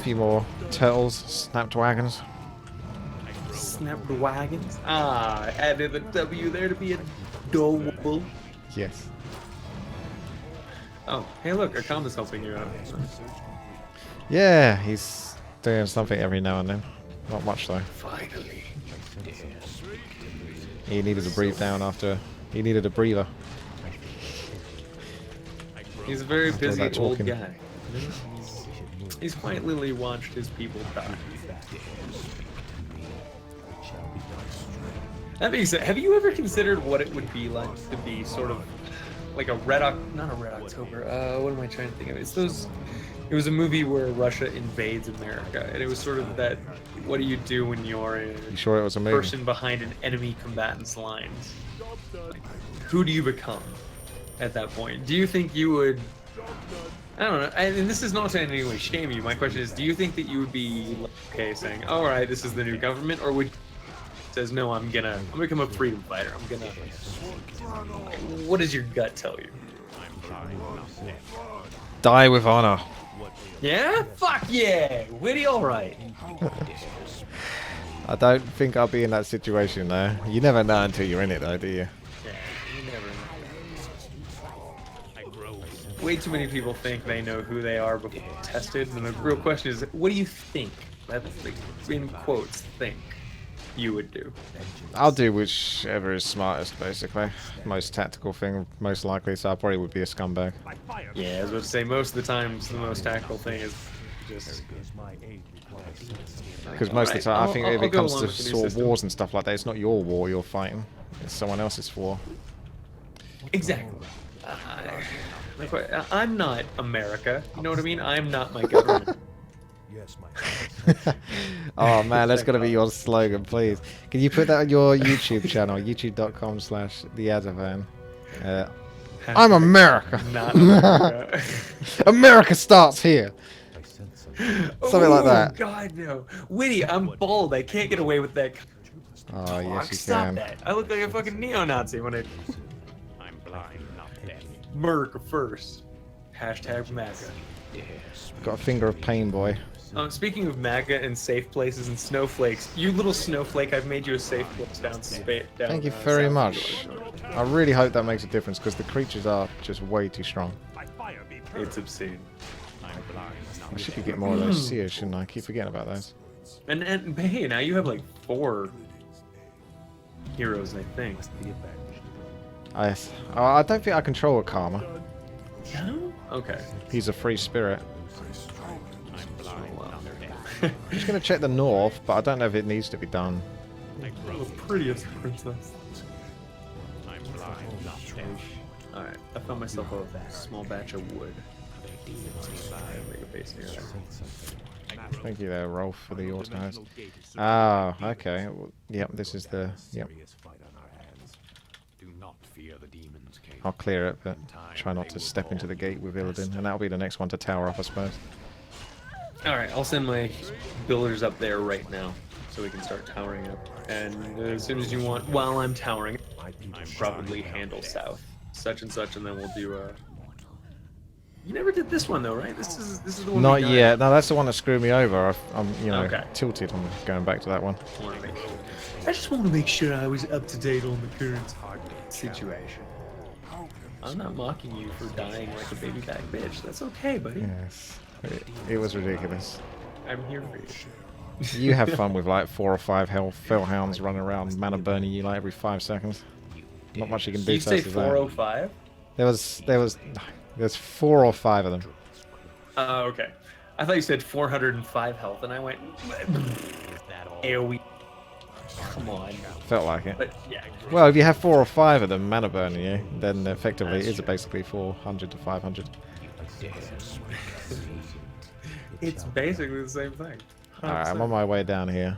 few more turtles, snapdragons. Snap the wagons. Ah, I added the W there to be a double. Yes. Oh, hey look, Akama's helping you out. Yeah, he's doing something every now and then. Not much though. Finally. He needed to breathe down after. He needed a breather. He's a very After all busy that old talking. guy. He's quietly watched his people die. That being said, have you ever considered what it would be like to be sort of like a not a Red October, what am I trying to think of? It was a movie where Russia invades America, and it was sort of that, what do you do when you're a You sure it was a movie? person behind an enemy combatant's lines? Like, who do you become at that point? Do you think you would, I don't know, and this is not to in any way shame you, my question is, do you think that you would be okay saying, alright, this is the new government, or would says, no, I'm gonna become a freedom fighter, what does your gut tell you? Die with honor. Yeah? Fuck yeah! Witty alright. I don't think I'll be in that situation though. You never know until you're in it though, do you? Yeah, you never know. Way too many people think they know who they are before tested, and the real question is, what do you think? That's like, in quotes, think you would do. I'll do whichever is smartest, basically. Most tactical thing, most likely, so I probably would be a scumbag. Yeah, I was about to say, most of the times, the most tactical thing is just... My aid requires Because most of the time, I think if I'll it go comes along to with the new sort of system. wars and stuff like that, it's not your war you're fighting. It's someone else's war. Exactly. I'm not America. You know what I mean? I'm not my government. yes, my Oh man, that's gotta be your slogan, please. Can you put that on your YouTube channel, youtube.com/theadavan? I'm America. Not America. America starts here. I sense something. Something like that. Oh, God, no. Witty, I'm bald. I can't get away with that. Oh yes, Fuck, you stop can. that. I look like a fucking neo-Nazi when I I'm blind, not deaf. America first. Hashtag MAGA. Got a finger of pain, boy. Speaking of MAGA and safe places and snowflakes, you little snowflake, I've made you a safe place down down, Thank you very south much. of York. I really hope that makes a difference because the creatures are just way too strong. It's obscene. I'm blind, not I should be getting more of those seers, shouldn't I? I keep forgetting about those. And hey, now you have like 4 heroes, I think. I don't think I control a karma. No? Okay. He's a free spirit. I'm blind, not deaf. I'm just gonna check the north, but I don't know if it needs to be done. I grow. The prettiest princess. I'm blind, not deaf. Alright, I found myself a small batch of wood. Make a base here. Thank you there, Rolf, for the autonomes. Ah, okay. Well, yep, this is the... Yep, fight on our hands. Do not fear the demons, Kate. I'll clear it, but try not to step into the gate with Illidan, and that'll be the next one to tower up, I suppose. Alright, I'll send my builders up there right now, so we can start towering up. And as soon as you want, while I'm towering, probably handle south. Such and such, and then we'll do a... You never did this one though, right? This is the one. Not we got. yet. No, that's the one that screwed me over. I'm, you know, Okay. tilted on going back to that one. I just want to make sure I was up to date on the current situation. I'm not mocking you for dying like a baby back bitch. That's okay, buddy. Yes. It was ridiculous. I'm here for you. You have fun with like 4 or 5 fellhounds running around mana burning you like every 5 seconds. Not much you can do You to say us as that. 405? There's 4 or 5 of them. Okay. I thought you said 405 health, and I went, AoE. Come on. Felt like it. But yeah. Well, if you have 4 or 5 of them mana burning you, then effectively That's it is true. basically 400 to 500. It's basically the same thing. Alright, I'm on my way down here.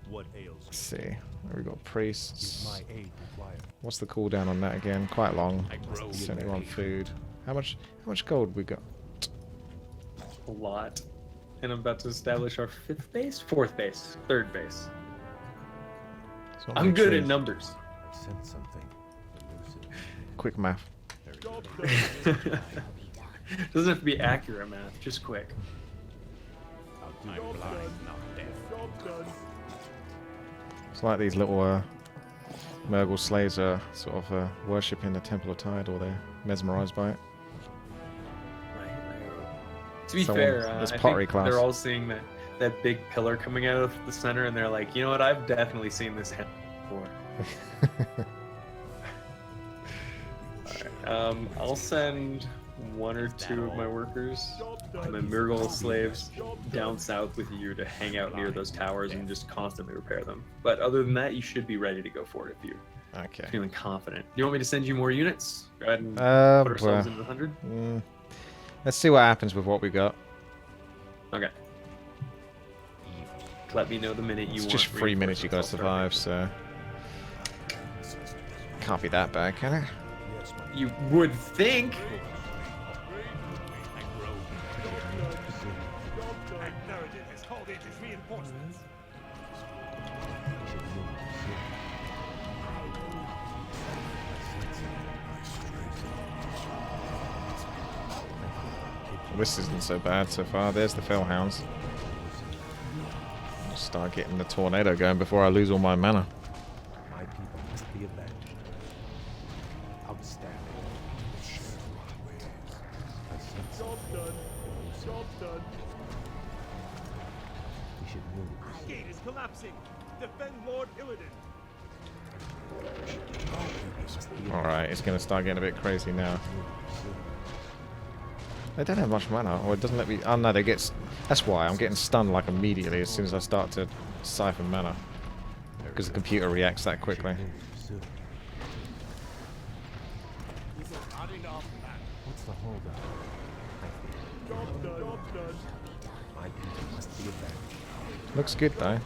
What ails Let's see. We got priests. my aid required? What's the cooldown on that again? Quite long. I grow 71 food. How much gold we got? A lot. And I'm about to establish our 5th base? 4th base. 3rd base. It's not I'm very good true. at numbers. I sense something elusive. Quick math. Job done. Doesn't have to be accurate math, just quick. I'll do I'm it. blind, not deaf. Job done. It's like these little Murgle slaves are sort of worshipping the Temple of Tide, or they're mesmerized by it. To be Someone- fair, this I pottery think class. they're all seeing that big pillar coming out of the center, and they're like, you know what? I've definitely seen this happen before. I'll send 1 or 2 of my workers, my Murgle slaves, down south with you to hang out near those towers and just constantly repair them. But other than that, you should be ready to go for it if you're Okay. feeling confident. Do you want me to send you more units? Go ahead and put Well, ourselves into the 100. let's see what happens with what we got. Okay. Let me know the minute you It's want. just 3 minutes you gotta reinforcements. survive, so can't be that bad, can it? Yes, my You would think. I grow. Job done. And narrative has called it as reinforcements. we should move soon. This isn't so bad so far. There's the Fellhounds. I'll start getting the tornado going before I lose all my mana. My people must be avenged. Outstanding. I sense Job done. Job done. we should move. Gate is collapsing. Defend Lord Illidan. Alright, it's going to start getting a bit crazy now. They don't have much mana, or it doesn't let me... Oh no, they get... That's why, I'm getting stunned like immediately as soon as I start to siphon mana. Because the computer reacts that quickly. Soon. Not enough, man. What's the holdup? I fear Job done. Job done. my people must be avenged. Looks good though.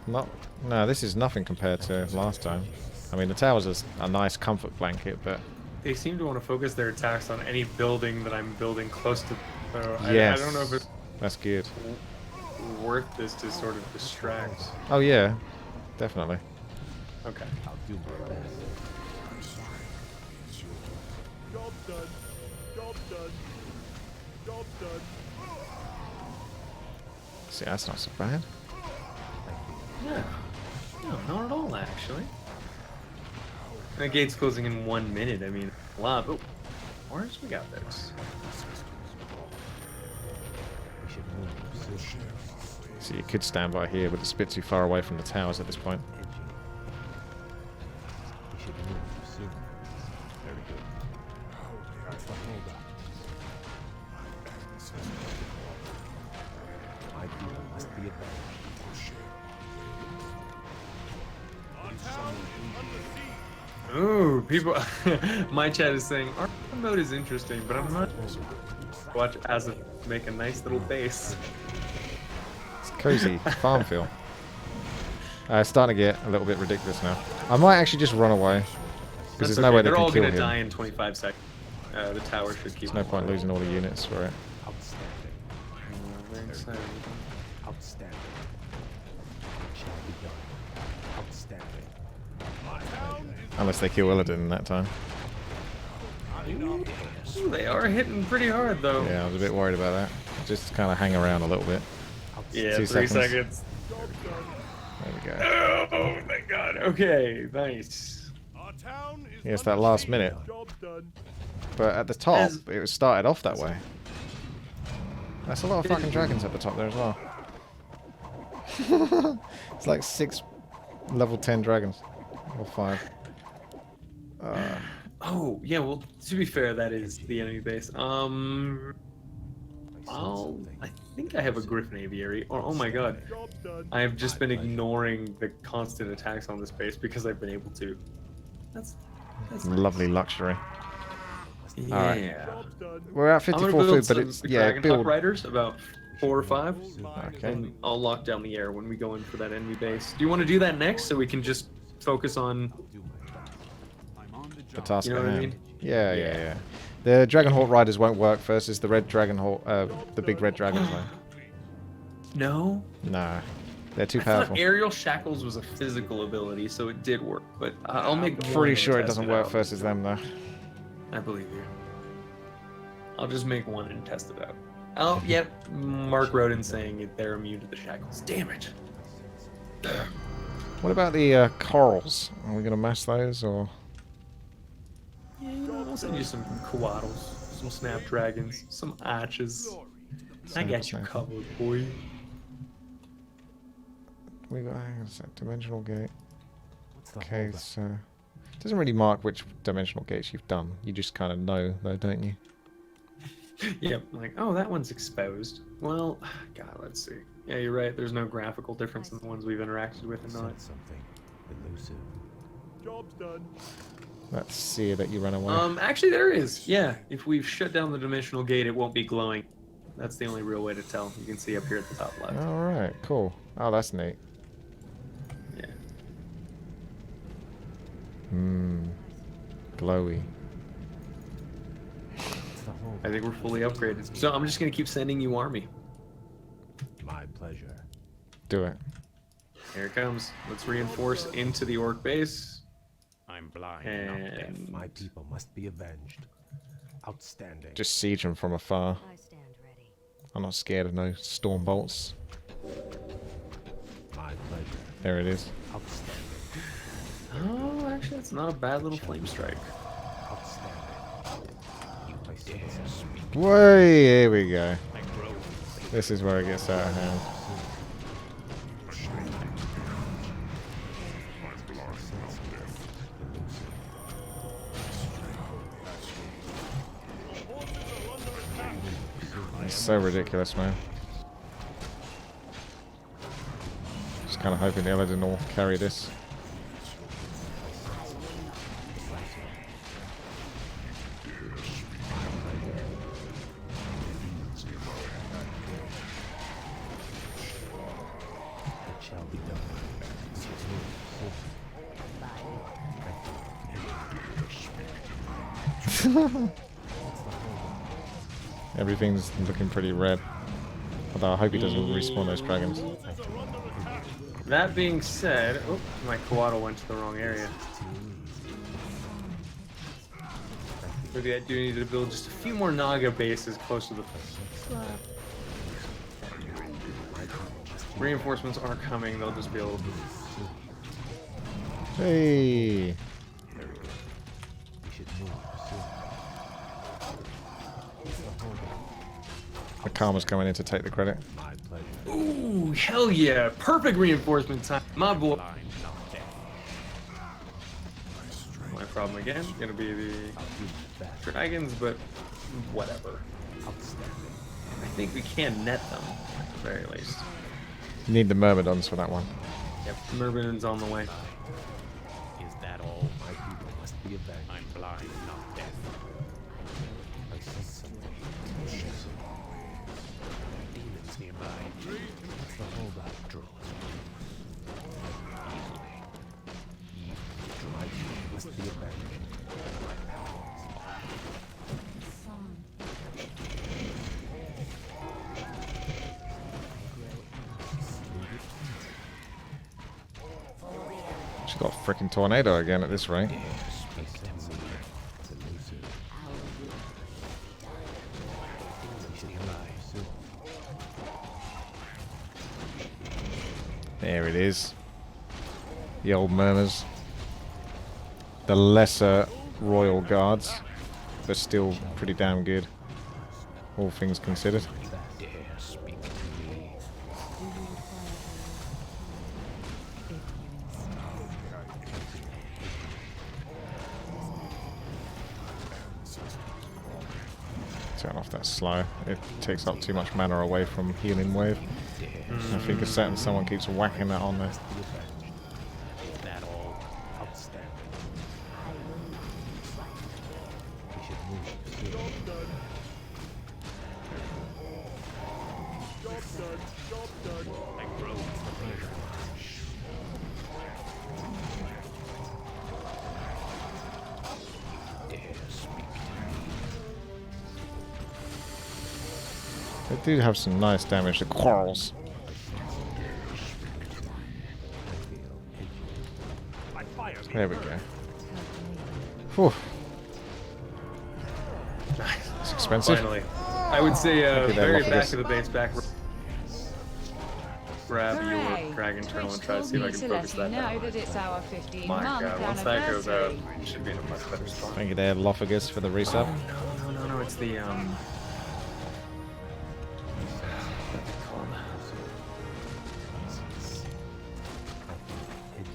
Not... No, this is nothing compared to last time. I mean, the tower's a nice comfort blanket, but... They seem to want to focus their attacks on any building that I'm building close to. Yes. I don't know if it's That's good. worth this to sort of distract. Oh yeah, definitely. Okay. I'll do my best. Job done. Job done. Job done. See, that's not so bad. Yeah. No, not at all, actually. The gate's closing in 1 minute. I mean, a lot. Oh, where's we got this? We should move soon. So you could stand by here, but it's a bit too far away from the towers at this point. Edging. We should move soon. Very good. What's the holdup? My people must be avenged. Our town is under siege. Ooh, people. My chat is saying our mode is interesting, but I'm not. Watch Azif make a nice little base. It's cozy farm feel. It's starting to get a little bit ridiculous now. I might actually just run away. Because That's there's no way they They're can all kill gonna him. die in 25 seconds. The tower should keep. There's no point losing all the units for it. Outstanding. Very excited. Outstanding. It shall be done. Outstanding. Our town is Unless they kill Illidan in that time. Ooh, they are hitting pretty hard though. Yeah, I was a bit worried about that. Just kind of hang around a little bit. Yeah, 2 3 seconds. seconds. There we go. Oh my god. Okay, nice. our town is Yeah, it's that under last siege. minute. Job done. But at the top, As- it was started off that way. That's a lot of fucking dragons at the top there as well. It's like 6 level 10 dragons. Or 5. Oh, yeah, well, to be fair, that is the enemy base. I think I have a Griffin Aviary. Or, oh my god, Job done. I have just been ignoring the constant attacks on this base because I've been able to. That's Lovely luxury. Yeah. Alright. Job done. We're at I'm 54 gonna build food, but some it's yeah, Dragonhawk build. Riders, about 4 or 5, Okay. and I'll lock down the air when we go in for that enemy base. Do you want to do that next so we can just focus on? The task You know at what I hand. mean? Yeah, yeah, Yeah. yeah. The Dragonhawk Riders won't work versus the red Dragonhawk, the big red dragons though. No. Nah, they're too I thought powerful. aerial shackles was a physical ability, so it did work. But I'll make. one Pretty and sure it test doesn't work out. versus them though. I believe you. I'll just make one and test it out. Oh, yep. Mark Roden saying they're immune to the shackles. Damn it. What about the corals? Are we gonna mash those or? Yeah, you know, I'll send you some koalas, some snapdragons, some arches. I got you covered, boy. We got hang on a sec, dimensional gate. What's the Okay, holdup? so it doesn't really mark which dimensional gates you've done. You just kind of know though, don't you? Yep, like, oh, that one's exposed. Well, God, let's see. Yeah, you're right. There's no graphical difference in the ones we've interacted with and not. Said something elusive. Job's done. Let's see that you run away. Actually, there is. Yeah, if we've shut down the dimensional gate, it won't be glowing. That's the only real way to tell. You can see up here at the top left. All right, cool. Oh, that's neat. Yeah. Glowy. What's the holdup? I think we're fully upgraded. So I'm just gonna keep sending you army. My pleasure. Do it. Here it comes. Let's reinforce into the orc base. I'm blind, not deaf. And My people must be avenged. Outstanding. Just siege them from afar. I stand ready. I'm not scared of no storm bolts. My pleasure. There it is. Outstanding. oh, actually, that's not a bad little flame strike. Outstanding. I said something. Way, here we go. I grow. This is where it gets out of hand. It's so ridiculous, man. Just kind of hoping the Eladin will carry this. It shall be done. Everything's looking pretty red. Although I hope he doesn't respawn those dragons. That being said, oh, my Coatl went to the wrong area. Maybe I do need to build just a few more Naga bases close to the slab. Reinforcements aren't coming, they'll just be able to... Hey! We should move soon. What's the holdup? The Karma's coming in to take the credit. My pleasure. Ooh, hell yeah! Perfect reinforcement time! My boy! Blind, not deaf. My problem again, gonna be the I'll do my best. dragons, but whatever. Outstanding. I think we can net them, at the very least. You need the Myrmidons for that one. Yep, Myrmidon's on the way. Is that all? My people must be avenged. I'm blind, not deaf. I said something. Demons nearby. What's the holdup? Draw. My people must be avenged. She's got a freaking tornado again at this rate. Speak to me. It's elusive. Demons nearby. There it is. The old murmurs. The lesser royal guards, but still pretty damn good, all things considered. Dare speak to me. Turn off that slow. It takes up too much mana away from healing wave. I think it's certain someone keeps whacking that on there. That all outstanding. We should move soon. Job done. Job done. I grow with the pressure. Dare speak to me. They do have some nice damage to quarrels. My fire be There we burned. go. Whew. It's expensive. Finally. I would say Okay, then, very look at back this. of the base back. Grab Hooray! your Dragon Turtle and Twitch try to told see if I me can to focus let that you know down. that it's our 15th My month god, once that goes out, anniversary. we should be in a much better spot. Thank you there, Lophagus, for the resub. No, it's the what's it called?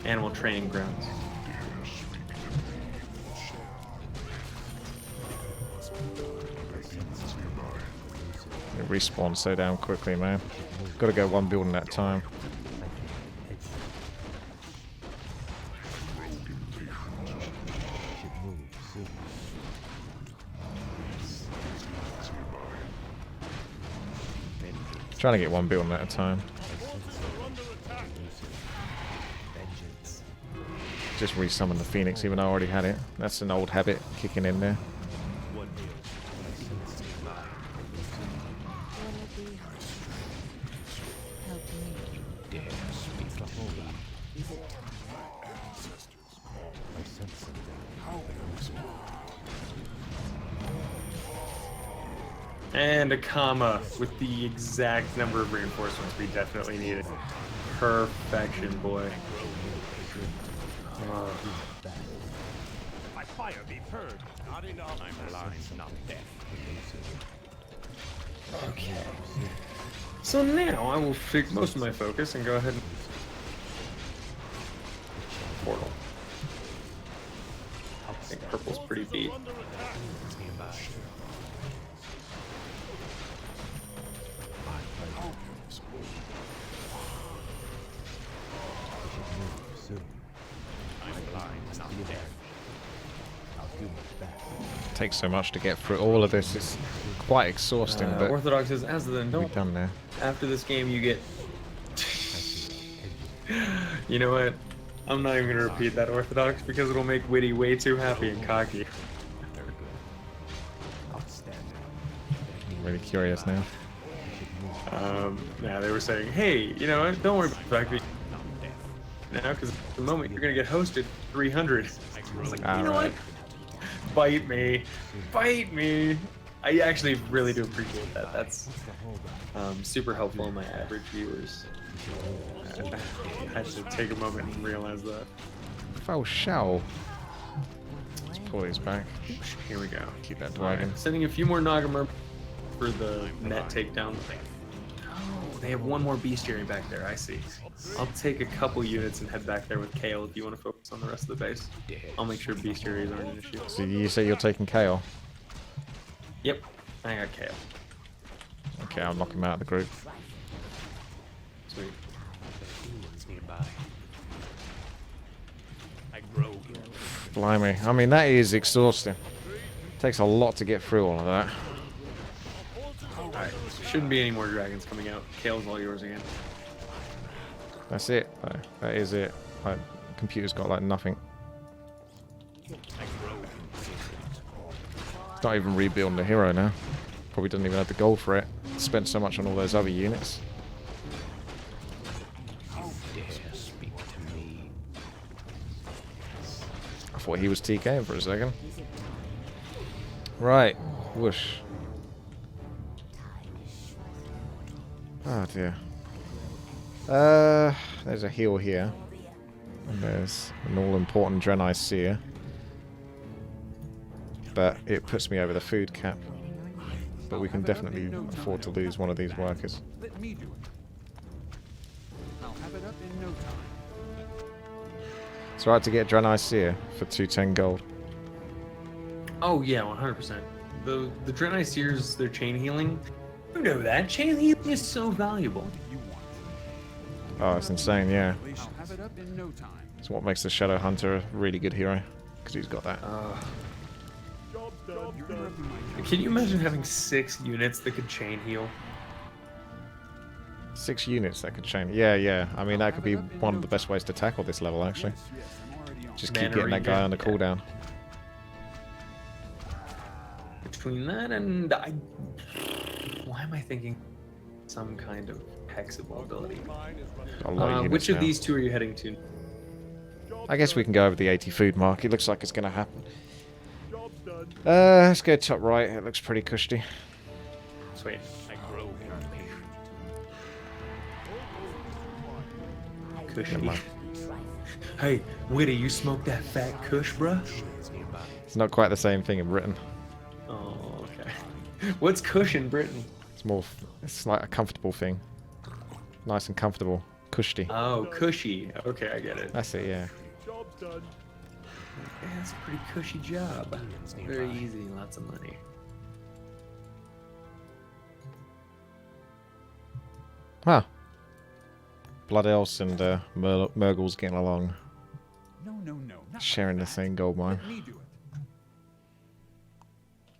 Animal training grounds. It respawns so damn quickly, man. Gotta go one building at a time. Trying to get one building at a time. Just resummon the Phoenix, even though I already had it. That's an old habit kicking in there. Dare speak to me. And a comma with the exact number of reinforcements we definitely needed. Perfection, boy. My fire be purged. Not enough. I'm blind, not deaf. Okay. So now I will fix most of my focus and go ahead and portal. I think purple's pretty beat. Under attack. Nearby. I'm blind, not deaf. Takes so much to get through all of this. It's quite exhausting, but Orthodox is as the we're don't. done now. After this game, you get. You know what? I'm not even gonna repeat that Orthodox because it'll make Witty way too happy and cocky. Very good. Outstanding. I'm really curious now. Yeah, they were saying, hey, you know what? Don't worry about the fact that Not deaf. now, because at the moment you're gonna get hosted 300. I was like, you know Alright. what? Bite me, bite me. I actually really do appreciate that. That's super helpful in my average viewers. I had to take a moment and realize that. Oh, shell. Let's pull these back. Here we go. Keep that Alright, dragon. sending a few more Nagamur for the net takedown. Oh, they have one more bestiary back there. I see. I'll take a couple units and head back there with Kale if you want to focus on the rest of the base. I'll make sure bestiaries aren't an issue. So you say you're taking Kale? Yep, I got Kale. Okay, I'll knock him out of the group. Sweet. Humans nearby. I grow. Blimey. I mean, that is exhausting. Takes a lot to get through all of that. Alright, shouldn't be any more dragons coming out. Kale's all yours again. That's it, though. That is it. Like, computer's got like nothing. I grow consistent. It's not even rebuilding the hero now. Probably doesn't even have the gold for it. Spent so much on all those other units. Dare speak to me. I thought he was TKing for a second. Right. Whoosh. Oh dear. There's a heal here. And there's an all-important Draenei Seer. But it puts me over the food cap. But we can definitely afford to lose one of these workers. Let me do it. I'll have it up in no time. It's alright to get Draenei Seer for 210 gold. Oh yeah, 100%. the Draenei Seers, their chain healing. You know that chain healing is so valuable. Oh, it's insane, yeah. I'll have it up in no time. It's what makes the Shadow Hunter a really good hero. Because he's got that. Job done. You're interrupting my Can you imagine having 6 units that could chain heal? 6 units that could chain. Yeah, yeah. I mean, that could be one of the best ways to tackle this level, actually. Yes, I'm already on. Just keep Mana getting that guy regen, on the yeah. cooldown. Between that and why am I thinking some kind of hexable ability? Mine is running. Got a lot of units Which of now. these two are you heading to? I guess we can go over the 80 food mark. It looks like it's going to happen. Job done. Let's go top right. It looks pretty cushy. Sweet. I grow impatient. Cushy. mind. Hey, Witty, you smoke that fat kush, bruh? It's not quite the same thing in Britain. Oh, okay. What's kush in Britain? It's more. It's like a comfortable thing. Nice and comfortable. Cushy. Oh, cushy. Okay, I get it. That's it, yeah. Job done. Yeah, it's a pretty cushy job. Very easy, lots of money. Huh. Blood Elves and Murgles getting along. No, no, no. Not Sharing the like that. same gold mine. Let me do it.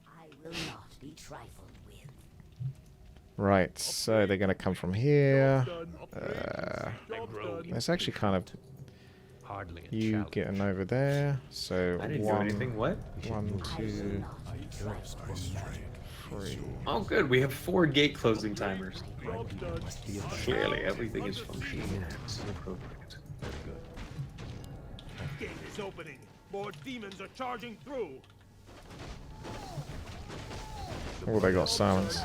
I will not be trifled with. Right, so they're going to come from here. Done. I Job grow done. It's actually kind of hardly a you challenge. getting over there. So I didn't do anything. What? 1, 2, Not be trifled. 3. Oh, good. We have 4 gate closing timers. Job done. Clearly, everything is functioning as appropriate. Gate is opening. More demons are charging through. Oh, they got silence.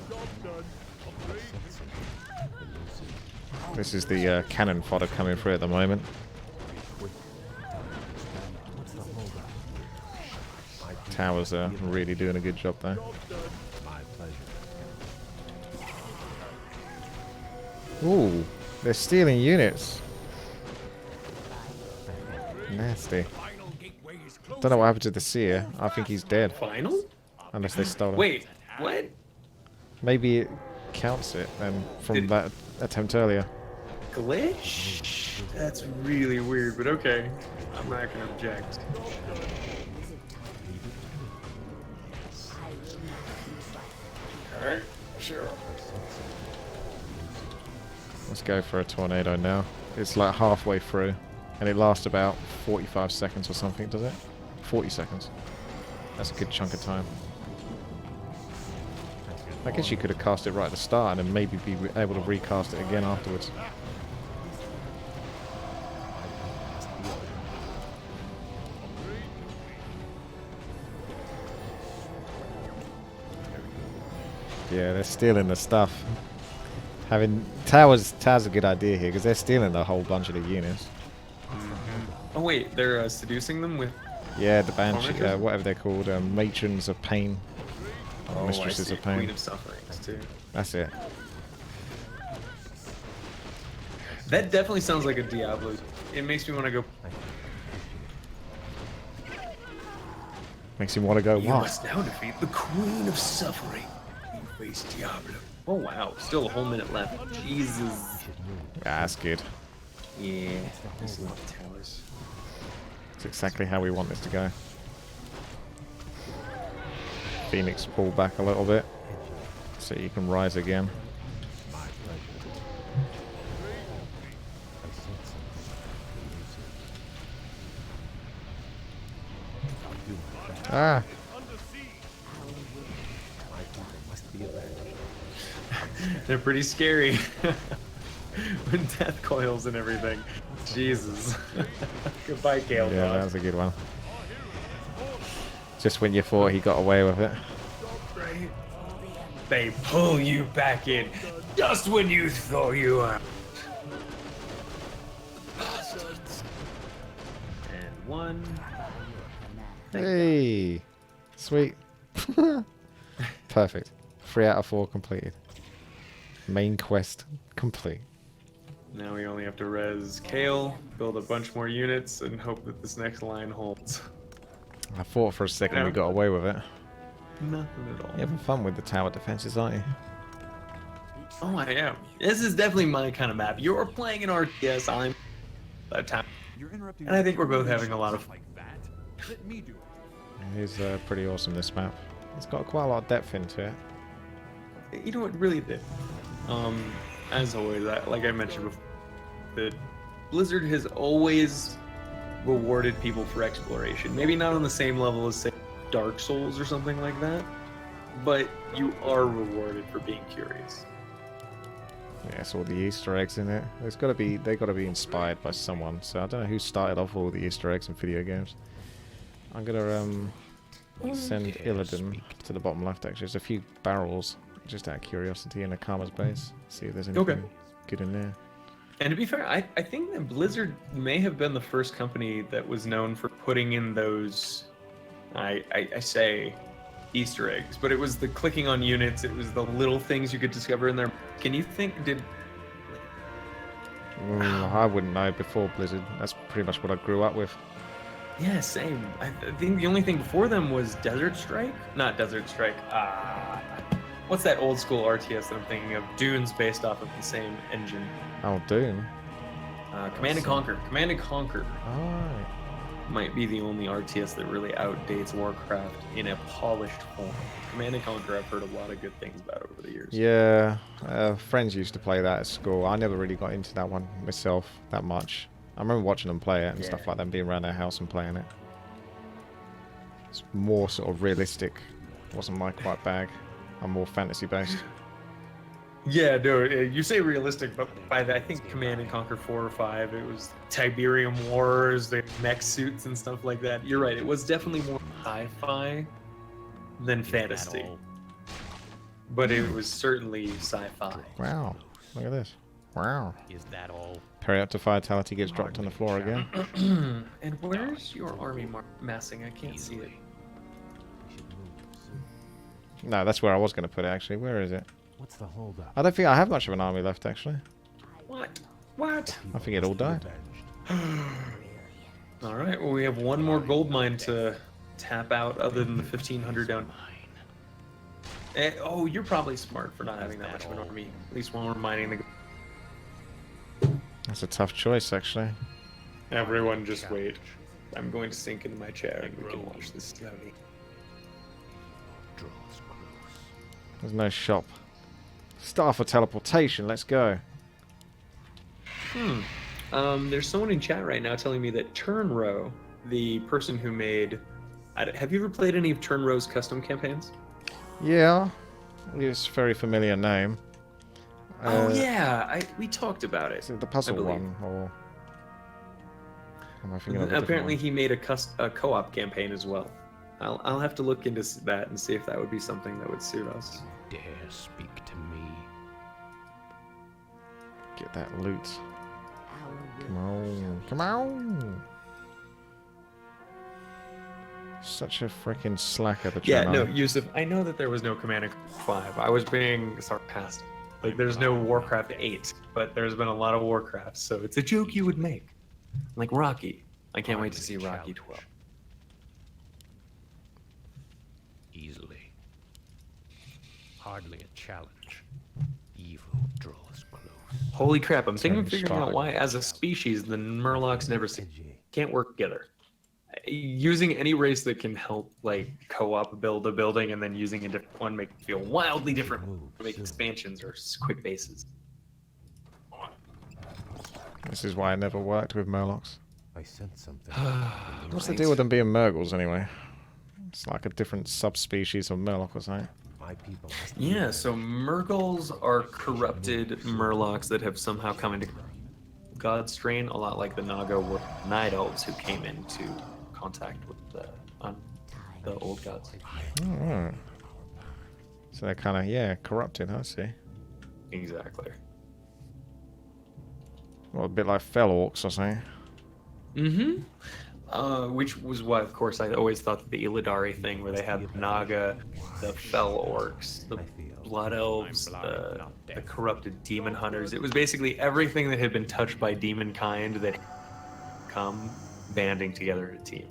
Job done. Upgrade. This is the cannon fodder coming through at the moment. Towers are really doing a good job there. Job done. My pleasure. Ooh, they're stealing units. Nasty. Final gateway is closed. Don't know what happened to the seer. I think he's dead. Final? Unless they stole him. Wait, what? Maybe it counts it then from Did- that attempt earlier. Glitch? That's really weird, but okay. I'm not gonna object. Alright, sure. Let's go for a tornado now. It's like halfway through. And it lasts about 45 seconds or something, does it? 40 seconds. That's a good chunk of time. I guess you could have cast it right at the start and then maybe be able to recast it again afterwards. Yeah, they're stealing the stuff. Having towers a good idea here because they're stealing a whole bunch of the units. Oh wait, they're seducing them with... Yeah, the banshee, Tormentors? whatever they're called, matrons of pain, Oh, mistresses I see. of pain. Queen of Sufferings, too. That's it. That definitely sounds like a Diablo. It makes me want to go... Makes him want to go. You What? must now defeat the Queen of Suffering. You face Diablo. Oh wow, still a whole minute left. Jesus. That's good. Yeah, there's a lot of towers. It's exactly how we want this to go. Phoenix pull back a little bit so you can rise again. Ah, They're pretty scary. With death coils and everything. Jesus. Goodbye, Gale. yeah, that was a good one. Just when you thought he got away with it. Right? They pull you back in just when you thought you were. And one. Hey, sweet. Perfect. 3 out of 4 completed. Main quest complete. Now we only have to res Kale, build a bunch more units, and hope that this next line holds. I thought for a second Yeah. we got away with it. Nothing at all. You're having fun with the tower defenses, aren't you? Oh, I am. This is definitely my kind of map. You're playing an RTS. I'm a town. You're interrupting. And I think we're both my having a lot of like that. Let me do it. It is pretty awesome, this map. It's got quite a lot of depth into it. You know what really did? As always, like I mentioned before, that Blizzard has always rewarded people for exploration. Maybe not on the same level as, say, Dark Souls or something like that, but you are rewarded for being curious. Yeah, it's all the Easter eggs in it. They got to be inspired by someone. So I don't know who started off all the Easter eggs in video games. I'm gonna send Illidan to the bottom left. Actually, there's a few barrels, just out of curiosity, in Akama's base. See if there's anything good in there. And to be fair, I think that Blizzard may have been the first company that was known for putting in those, I say, Easter eggs, but it was the clicking on units, it was the little things you could discover in there. Can you think, I wouldn't know before Blizzard. That's pretty much what I grew up with. Yeah, same. I think the only thing before them was Desert Strike? Not Desert Strike. What's that old school RTS that I'm thinking of? Dune's based off of the same engine. Oh, Doom. Command and Conquer. Command and Conquer Alright. might be the only RTS that really outdates Warcraft in a polished form. Command and Conquer, I've heard a lot of good things about over the years. Yeah, friends used to play that at school. I never really got into that one myself that much. I remember watching them play it and stuff like that, being around their house and playing it. It's more sort of realistic. Wasn't my quite bag. I'm more fantasy based. Yeah, no, you say realistic, but by the, I think Command and Conquer 4 or 5, it was Tiberium Wars, the mech suits and stuff like that. You're right, it was definitely more sci-fi than fantasy. But it was certainly sci-fi. Wow, look at this. Wow. Is that all? Periapter Vitality gets dropped on the floor again. And where's your army massing? I can't see it. No, that's where I was going to put it actually. Where is it? What's the holdup? I don't think I have much of an army left actually. What? What? I think it all died. All right, well, we have one more gold mine to tap out other than the 1500 down. Oh, you're probably smart for not having that much of an army, at least when we're mining the... That's a tough choice actually. Everyone just wait. I'm going to sink into my chair and we can watch this slowly. There's no shop. Star for teleportation, let's go. There's someone in chat right now telling me that Turnrow, the person who made... Have you ever played any of Turnrow's custom campaigns? Yeah, it's a very familiar name. Oh yeah, we talked about it. Is it the puzzle believe. one, or am I thinking of a different Apparently one? he made a co-op campaign as well. I'll have to look into that and see if that would be something that would suit us. Dare speak to me. Get that loot. Our Come on, come on! Such a freaking slacker, the Yeah, no, Channel. Yusuf, I know that there was no Command and Conquer 5. I was being sarcastic. Like, there's no Warcraft 8, but there's been a lot of Warcraft, so it's a joke you would make. Like Rocky. I can't wait to see Rocky 12. Easily. Hardly a challenge. Evil draws close. Holy crap, I'm thinking of Turn figuring out started. why, as a species, the Murlocs never can't work together. Using any race that can help, like, co-op build a building and then using a different one make it feel wildly different, make expansions or quick bases. This is why it never worked with Murlocs. I sense something. What's the deal with them being Murgles anyway? It's like a different subspecies of Murloc or something. My people must Yeah, so Murgles are corrupted Murlocs that have somehow come into God's strain, a lot like the Naga were Night Elves who came into contact with the old gods. Alright. So they're kind of, yeah, corrupted, I see. Exactly. Well, a bit like Fell Orcs or something. Which was why, of course, I always thought that the Illidari thing, where they had the Naga, the Fell Orcs, the Blood Elves, the corrupted Demon Hunters. It was basically everything that had been touched by demon kind that come banding together as a team.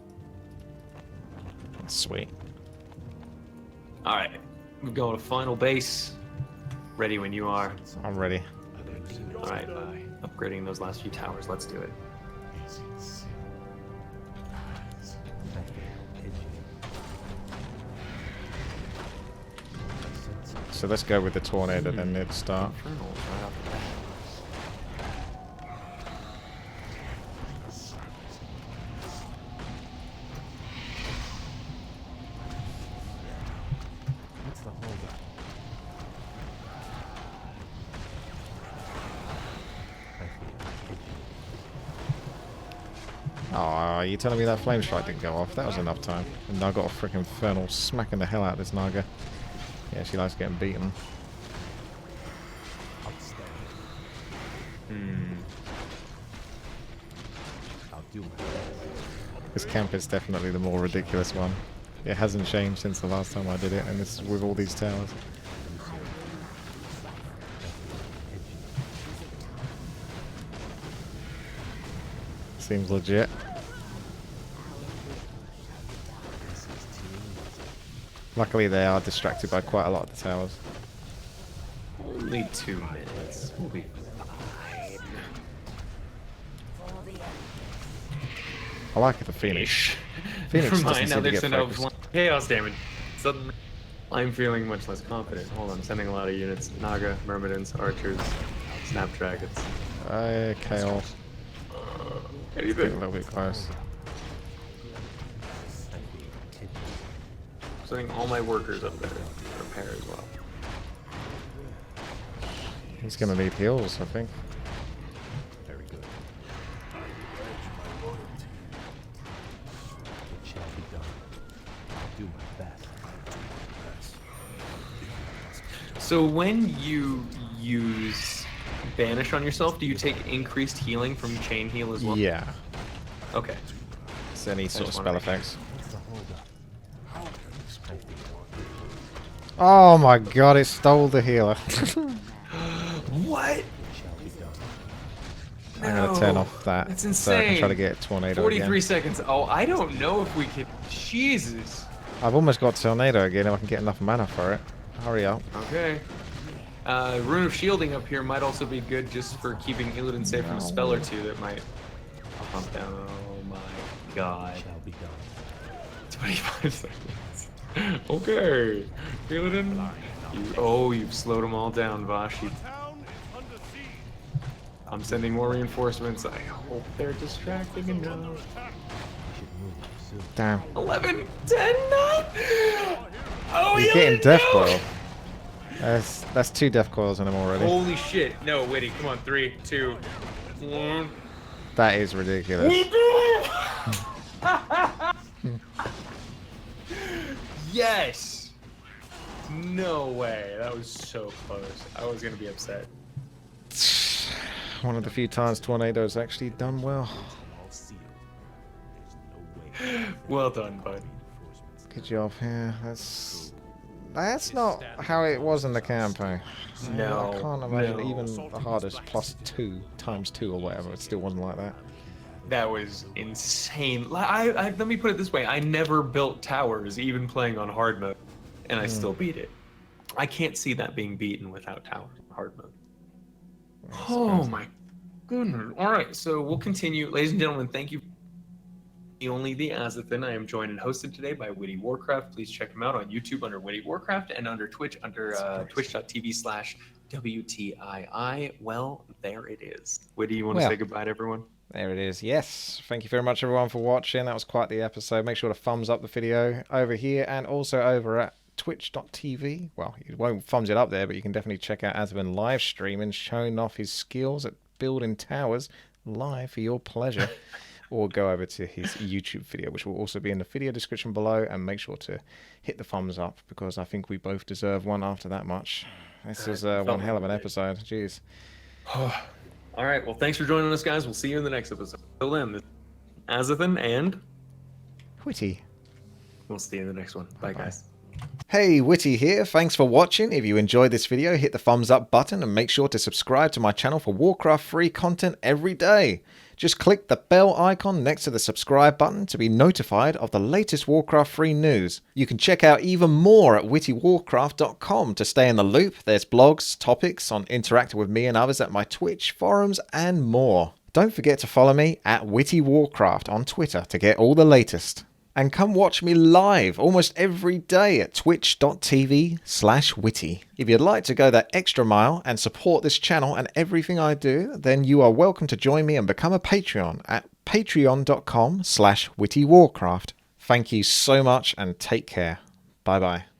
Sweet. All right, we're going to final base. Ready when you are. I'm ready. All right, upgrading those last few towers. Let's do it. So let's go with the tornado then at the start. Infernals right off the bat. What's the holdup? I feel itchy. Oh, are you telling me that flame strike didn't go off? That was enough time. And I got a freaking infernal smacking the hell out of this Naga. Yeah, she likes getting beaten. I'll do my best. This camp is definitely the more ridiculous one. It hasn't changed since the last time I did it, and this is with all these towers. Seems legit. Luckily they are distracted by quite a lot of the towers. Only 2 minutes. We'll be fine. I like it for Phoenix. Never Phoenix doesn't mind, now seem to there's get enough focused. chaos damage. Suddenly, I'm feeling much less confident. Hold on, I'm sending a lot of units. Naga, Myrmidons, Archers, Snapdragons. Okay, I'll get a Anything. little bit close. Sending all my workers up there to repair as well. He's gonna need heals, I think. Very good. It shall be done. I'll do my best. So when you use Banish on yourself, do you take increased healing from Chain Heal as well? Yeah. Okay. It's any sort of just spell wanna make effects. What's the holdup? I feel Oh my god, it stole the healer. What? it shall be done. I'm gonna turn No, off that that's so I can try to insane. get tornado 43 again. seconds. Oh, I don't know if we could. Jesus. I've almost got tornado again if I can get enough mana for it. Hurry up. Okay. Rune of Shielding up here might also be good just for keeping Illidan safe from a spell or two that might pump down. Oh my god. Shall be done. 25 seconds. Okay. Illidan. You've slowed them all down, Vash. Town is under siege. I'm sending more reinforcements. I hope they're distracting enough. We should move soon. Damn. 11, 10, 9. Oh, He's yeah, getting death no! coil. That's 2 death coils in him already. Holy shit. No, Witty, come on. 3, 2, 1. That is ridiculous. Yes! No way. That was so close. I was going to be upset. One of the few times tornado's actually done well. All sealed. There's no way. Well done, bud. Good job. Yeah, that's not how it was in the campaign. No, I can't imagine no. even the hardest plus 2 times 2 or whatever. It still wasn't like that. That was insane. Let me put it this way. I never built towers, even playing on hard mode, and I still beat it. I can't see that being beaten without tower hard mode. Oh my goodness. All right, so we'll continue. Ladies and gentlemen, thank you. Only the Azathan. I am joined and hosted today by Witty Warcraft. Please check him out on YouTube under Witty Warcraft and under Twitch under twitch.tv/WTII. Well, there it is. Witty, you want to Well. say goodbye to everyone? There it is. Yes. Thank you very much, everyone, for watching. That was quite the episode. Make sure to thumbs up the video over here and also over at twitch.tv. Well, you won't thumbs it up there, but you can definitely check out Azabin live streaming, showing off his skills at building towers live for your pleasure. Or go over to his YouTube video, which will also be in the video description below. And make sure to hit the thumbs up because I think we both deserve one after that much. This is one hell of an episode. Jeez. All right. Well, thanks for joining us, guys. We'll see you in the next episode. Till then, this is Azathan, and Witty. we'll see you in the next one. Bye, guys. Hey, Witty here. Thanks for watching. If you enjoyed this video, hit the thumbs up button and make sure to subscribe to my channel for Warcraft free content every day. Just click the bell icon next to the subscribe button to be notified of the latest Warcraft free news. You can check out even more at wittywarcraft.com to stay in the loop. There's blogs, topics on interacting with me and others at my Twitch, forums, and more. Don't forget to follow me at wittywarcraft on Twitter to get all the latest. And come watch me live almost every day at twitch.tv/witty. If you'd like to go that extra mile and support this channel and everything I do, then you are welcome to join me and become a Patreon at patreon.com/wittywarcraft. Thank you so much and take care. Bye bye.